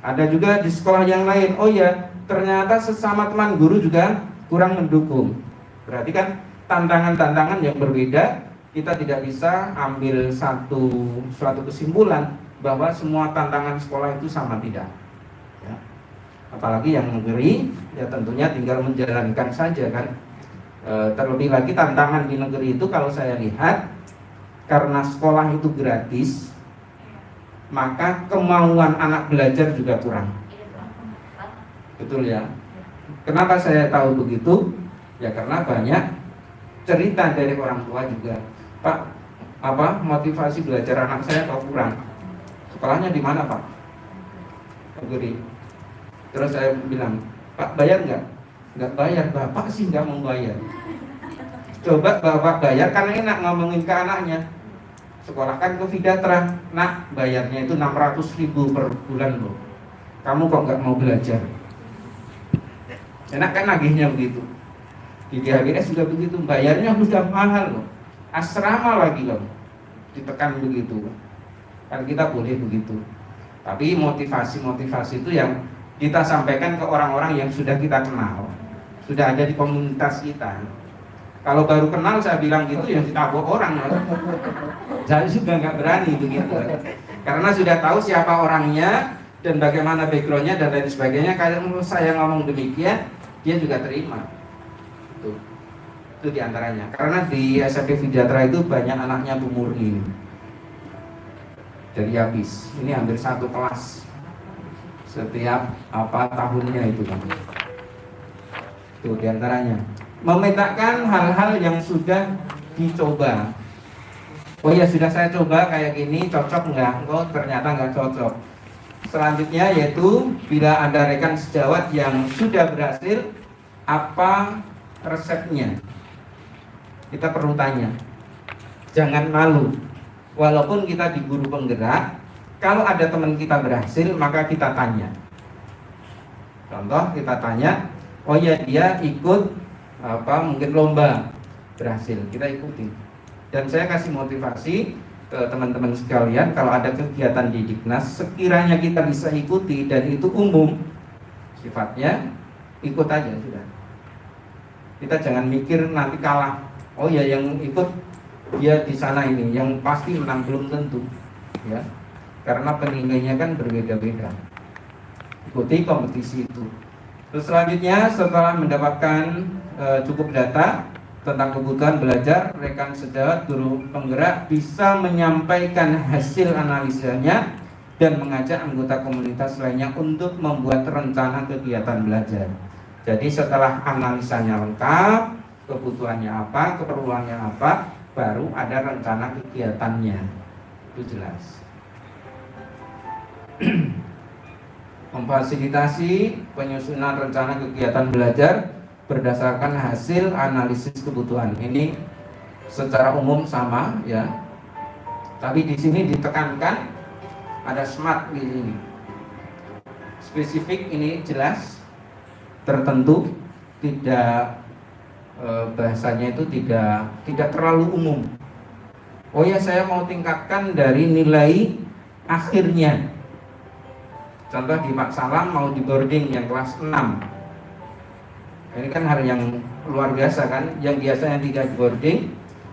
Ada juga di sekolah yang lain, oh ya ternyata sesama teman guru juga kurang mendukung. Berarti kan tantangan-tantangan yang berbeda, kita tidak bisa ambil suatu kesimpulan bahwa semua tantangan sekolah itu sama, tidak. Ya. Apalagi yang negeri, ya tentunya tinggal menjalankan saja kan. Terlebih lagi tantangan di negeri itu kalau saya lihat, karena sekolah itu gratis, maka kemauan anak belajar juga kurang. Betul ya. Kenapa saya tahu begitu? Ya karena banyak cerita dari orang tua juga. Pak, motivasi belajar anak saya kok kurang? Sekolahnya di mana Pak? Negeri. Terus saya bilang, Pak bayar nggak? Nggak bayar. Bapak sih nggak mau bayar. Coba Bapak bayar, karena enak ngomongin ke anaknya. Sekolahkan ke Vidatra, nak bayarnya itu 600.000 per bulan loh. Kamu kok nggak mau belajar? Enak kan nagihnya begitu. Di DHBS juga begitu, bayarnya sudah mahal loh. Asrama lagi loh, ditekan begitu. Kan kita boleh begitu. Tapi motivasi itu yang kita sampaikan ke orang-orang yang sudah kita kenal, sudah ada di komunitas kita. Kalau baru kenal saya bilang gitu yang ditabok orang. Saya juga nggak berani begitu. Karena sudah tahu siapa orangnya dan bagaimana backgroundnya dan lain sebagainya. Kalau saya ngomong demikian, dia juga terima. Itu diantaranya. Karena di SMP Vidatra itu banyak anaknya Bu Murni. Jadi habis. Ini hampir satu kelas setiap tahunnya itu kan. Itu diantaranya. Memetakan hal-hal yang sudah dicoba. Oh ya sudah saya coba kayak gini, cocok nggak? Oh ternyata nggak cocok. Selanjutnya yaitu bila ada rekan sejawat yang sudah berhasil, apa resepnya? Kita perlu tanya. Jangan malu. Walaupun kita di guru penggerak, kalau ada teman kita berhasil, maka kita tanya. Contoh kita tanya, oh ya dia ikut mungkin lomba, berhasil, kita ikuti. Dan saya kasih motivasi ke teman-teman sekalian, kalau ada kegiatan di Diknas, sekiranya kita bisa ikuti dan itu umum sifatnya, ikut aja sudah. Kita jangan mikir nanti kalah. Oh ya yang ikut dia di sana ini, yang pasti menang belum tentu, ya. Karena penilaiannya kan berbeda-beda. Ikuti kompetisi itu. Terus selanjutnya setelah mendapatkan cukup data tentang kebutuhan belajar, rekan sejawat guru penggerak bisa menyampaikan hasil analisanya dan mengajak anggota komunitas lainnya untuk membuat rencana kegiatan belajar. Jadi setelah analisanya lengkap, kebutuhannya apa, keperluannya apa, baru ada rencana kegiatannya. Itu jelas. Memfasilitasi penyusunan rencana kegiatan belajar berdasarkan hasil analisis kebutuhan. Ini secara umum sama ya. Tapi di sini ditekankan ada SMART di sini. Spesifik ini jelas, tertentu, tidak bahasanya itu tidak terlalu umum. Oh ya saya mau tingkatkan dari nilai akhirnya. Contoh di Pak Salam mau di boarding yang kelas 6. Ini kan hal yang luar biasa kan. Yang biasanya tidak di boarding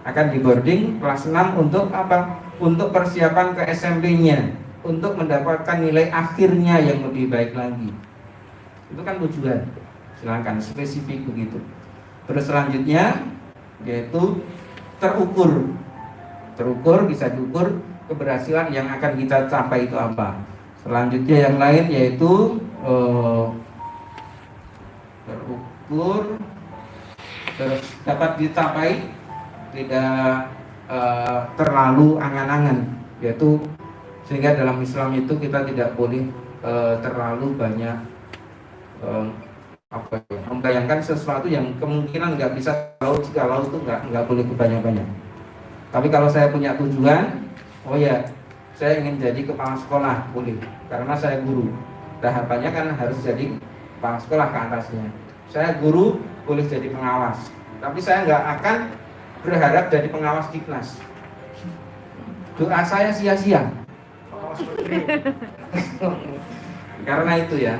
akan di boarding kelas 6 untuk apa? Untuk persiapan ke SMP-nya, untuk mendapatkan nilai akhirnya yang lebih baik lagi. Itu kan tujuan. Silakan spesifik begitu. Terus selanjutnya yaitu terukur. Terukur, bisa diukur keberhasilan yang akan kita capai itu apa. Selanjutnya yang lain yaitu terukur, terus dapat dicapai, tidak terlalu angan-angan, yaitu sehingga dalam Islam itu kita tidak boleh terlalu banyak membayangkan sesuatu yang kemungkinan nggak bisa. Kalau itu nggak boleh banyak-banyak. Tapi kalau saya punya tujuan, oh ya, saya ingin jadi kepala sekolah, boleh, karena saya guru. Tahapannya kan harus jadi kepala sekolah ke atasnya. Saya guru, boleh jadi pengawas. Tapi saya nggak akan berharap jadi pengawas di kelas. Doa saya sia-sia. Karena itu ya,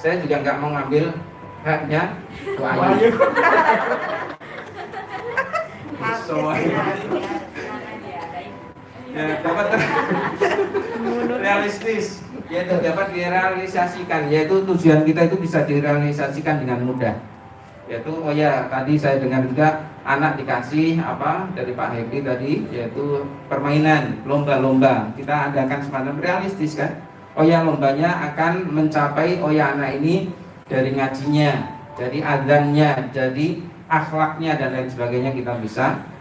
saya juga nggak mau ngambil haknya doa. Ya, dapat realistis, yaitu dapat direalisasikan, yaitu tujuan kita itu bisa direalisasikan dengan mudah. Yaitu, oh ya, tadi saya dengar juga anak dikasih apa dari Pak Happy tadi, yaitu permainan, lomba-lomba. Kita adakan semacam realistis kan. Oh ya, lombanya akan mencapai, oh ya, anak ini dari ngajinya, dari adzannya, jadi akhlaknya dan lain sebagainya, kita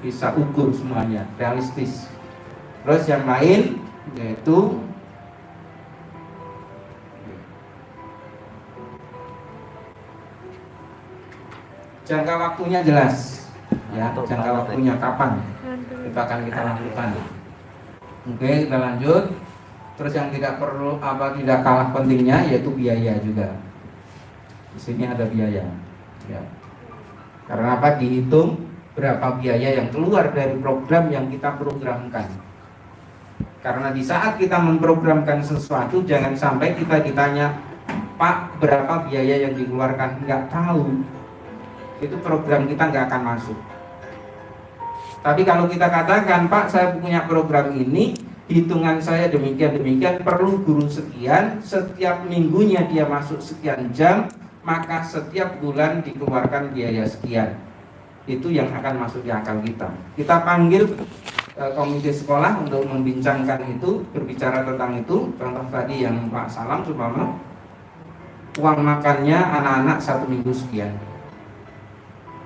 bisa ukur semuanya, realistis. Terus yang lain yaitu jangka waktunya jelas, ya, jangka waktunya kapan itu akan kita lakukan. Oke, kita lanjut. Terus yang tidak kalah pentingnya yaitu biaya juga. Di sini ada biaya, ya. Karena apa? Dihitung berapa biaya yang keluar dari program yang kita programkan. Karena di saat kita memprogramkan sesuatu, jangan sampai kita ditanya, Pak, berapa biaya yang dikeluarkan? Nggak tahu. Itu program kita nggak akan masuk. Tapi kalau kita katakan, Pak, saya punya program ini, hitungan saya demikian, perlu guru sekian, setiap minggunya dia masuk sekian jam, maka setiap bulan dikeluarkan biaya sekian. Itu yang akan masuk di akal kita. Kita panggil komite sekolah untuk membincangkan itu, berbicara tentang itu. Contoh tadi yang Pak Salam, umpama uang makannya anak-anak 1 minggu sekian,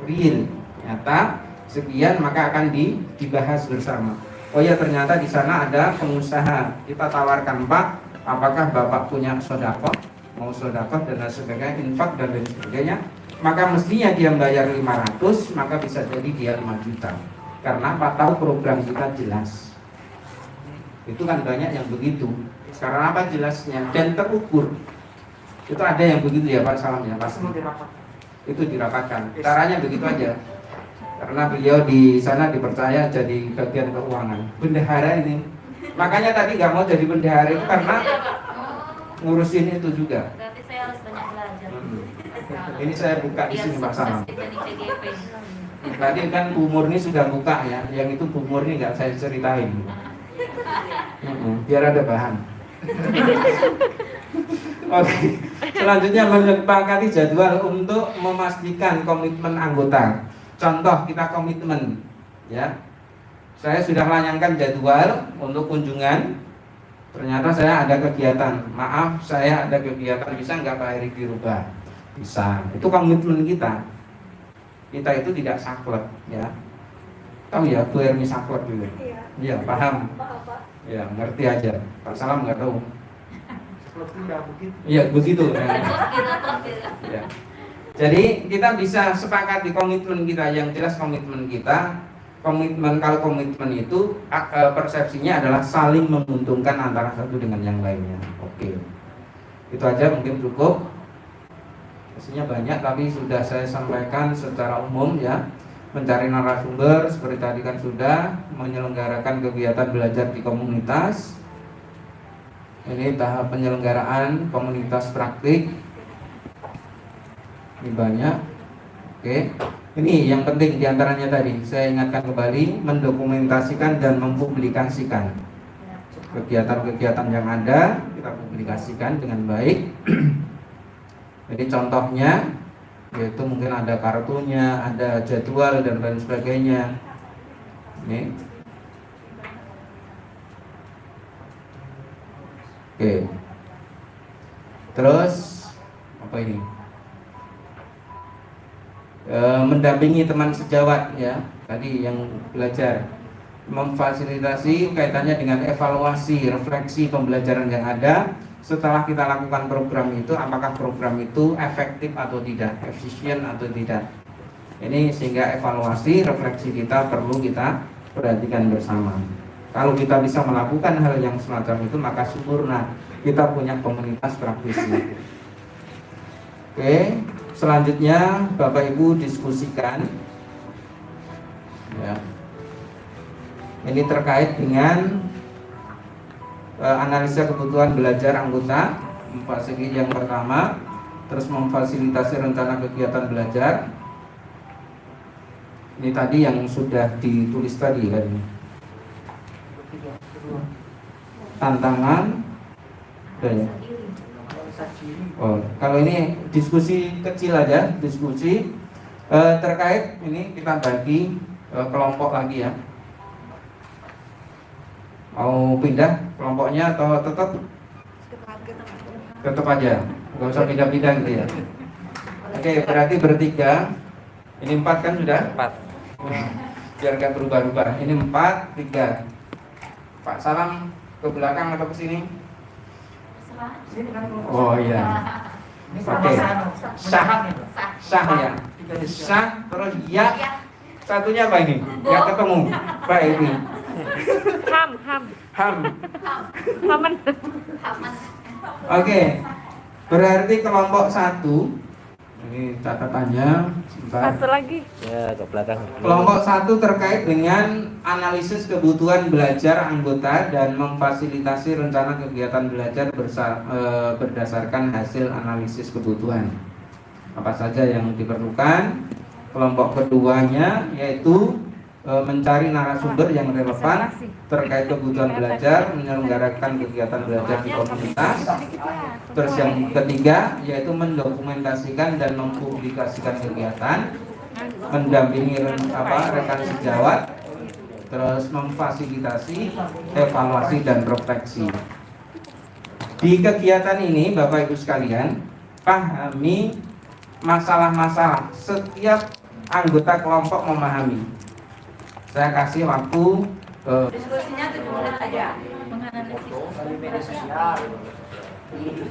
real, ternyata sekian, maka akan dibahas bersama. Oh ya, ternyata di sana ada pengusaha. Kita tawarkan, Pak, apakah Bapak punya sedekah, mau sedekah dan lain sebagainya, infak dan lain sebagainya. Maka mestinya dia bayar 500, maka bisa jadi dia 5 juta. Karena Pak tahu program kita jelas. Itu kan banyak yang begitu. Karena apa jelasnya dan terukur. Itu ada yang begitu ya Pak Salam ya, pasti. Itu dirapatkan. Caranya begitu aja. Karena beliau di sana dipercaya jadi bagian keuangan. Bendahara ini. Makanya tadi nggak mau jadi bendahara itu karena ngurusin itu juga. Berarti saya harus banyak belajar. Ini saya buka di sini Pak Salam. Jadi CGP. Tadi kan Bu Murni sudah buka ya, yang itu Bu Murni nggak saya ceritain. Biar ada bahan. Oke, selanjutnya menyepakati jadwal untuk memastikan komitmen anggota. Contoh kita komitmen, ya. Saya sudah melayangkan jadwal untuk kunjungan. Ternyata saya ada kegiatan. Maaf, saya ada kegiatan. Bisa nggak Pak Heri dirubah? Bisa. Itu komitmen kita. Kita itu tidak saklek, ya. Tahu ya, Bu Hermi saklek dulu. Iya, paham. Ya, ngerti aja. Pak Salam nggak tahu. Iya, begitu. Ya. Jadi kita bisa sepakat di komitmen kita, yang jelas komitmen kita. Kalau komitmen itu persepsinya adalah saling menguntungkan antara satu dengan yang lainnya. Oke. Itu aja mungkin cukup. Pastinya banyak tapi sudah saya sampaikan secara umum ya. Mencari narasumber seperti tadi kan sudah, menyelenggarakan kegiatan belajar di komunitas. Ini tahap penyelenggaraan komunitas praktik. Ini banyak. Oke. Ini yang penting diantaranya tadi, saya ingatkan kembali, mendokumentasikan dan mempublikasikan kegiatan-kegiatan yang ada, kita publikasikan dengan baik. Jadi contohnya, yaitu mungkin ada kartunya, ada jadwal dan lain sebagainya. Ini. Oke. Terus apa ini? Mendampingi teman sejawat ya. Tadi yang belajar, memfasilitasi kaitannya dengan evaluasi, refleksi pembelajaran yang ada setelah kita lakukan program itu, apakah program itu efektif atau tidak, efisien atau tidak. Ini sehingga evaluasi, refleksi kita perlu kita perhatikan bersama. Kalau kita bisa melakukan hal yang semacam itu, maka sempurna kita punya komunitas praktisi. Oke, selanjutnya Bapak Ibu diskusikan ya. Ini terkait dengan analisa kebutuhan belajar anggota segi yang pertama, terus memfasilitasi rencana kegiatan belajar. Ini tadi yang sudah ditulis tadi kan. Tantangan ya. Oh, kalau ini diskusi kecil aja, diskusi terkait ini kita bagi kelompok lagi ya. Mau pindah kelompoknya atau tetap aja, nggak usah pindah-pindah gitu ya. Oke, berarti bertiga. Ini 4 kan sudah? 4. Biar nggak berubah-ubah. Ini 4, 3. Pak Salam ke belakang atau ke sini? Oh iya. Oke. Sah ya. Sah terus ya. Satunya apa ini? Yang ketemu. Pak ini. Haman. Oke. Berarti kelompok 1. Ini catatannya. Satu lagi. Ya, ke belakang. Kelompok 1 terkait dengan analisis kebutuhan belajar anggota dan memfasilitasi rencana kegiatan belajar berdasarkan hasil analisis kebutuhan. Apa saja yang diperlukan. Kelompok keduanya yaitu mencari narasumber yang relevan terkait kebutuhan belajar, menyelenggarakan kegiatan belajar di komunitas. Terus yang ketiga yaitu mendokumentasikan dan mempublikasikan kegiatan, mendampingi rekan sejawat, terus memfasilitasi evaluasi dan refleksi. Di kegiatan ini Bapak Ibu sekalian, pahami masalah-masalah, setiap anggota kelompok memahami. Saya kasih waktu Diskusinya 7 menit aja. Menganalisis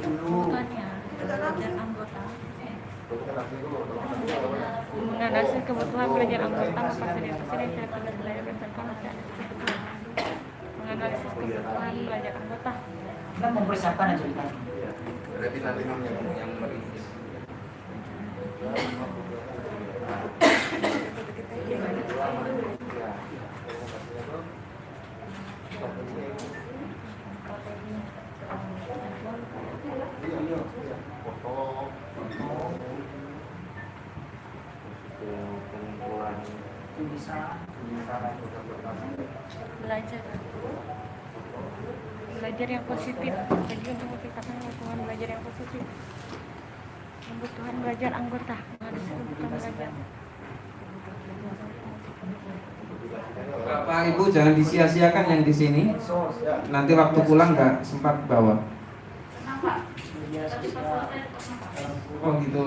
kebutuhannya belajar anggota. Menganalisis kebutuhan belajar anggota, memfasilitasi rencana kegiatan belajar berdasarkan hasil menganalisis kebutuhan belajar anggota. Kita mempersiapkan aja kita. berarti nanti yang merintis. Belajar yang positif. Jadi untuk mempersiapkan kebutuhan belajar yang positif, kebutuhan belajar anggota, menganalisis kebutuhan belajar. Bapak Ibu jangan disia-siakan yang di sini. Nanti waktu pulang nggak sempat bawa. Oh gitu.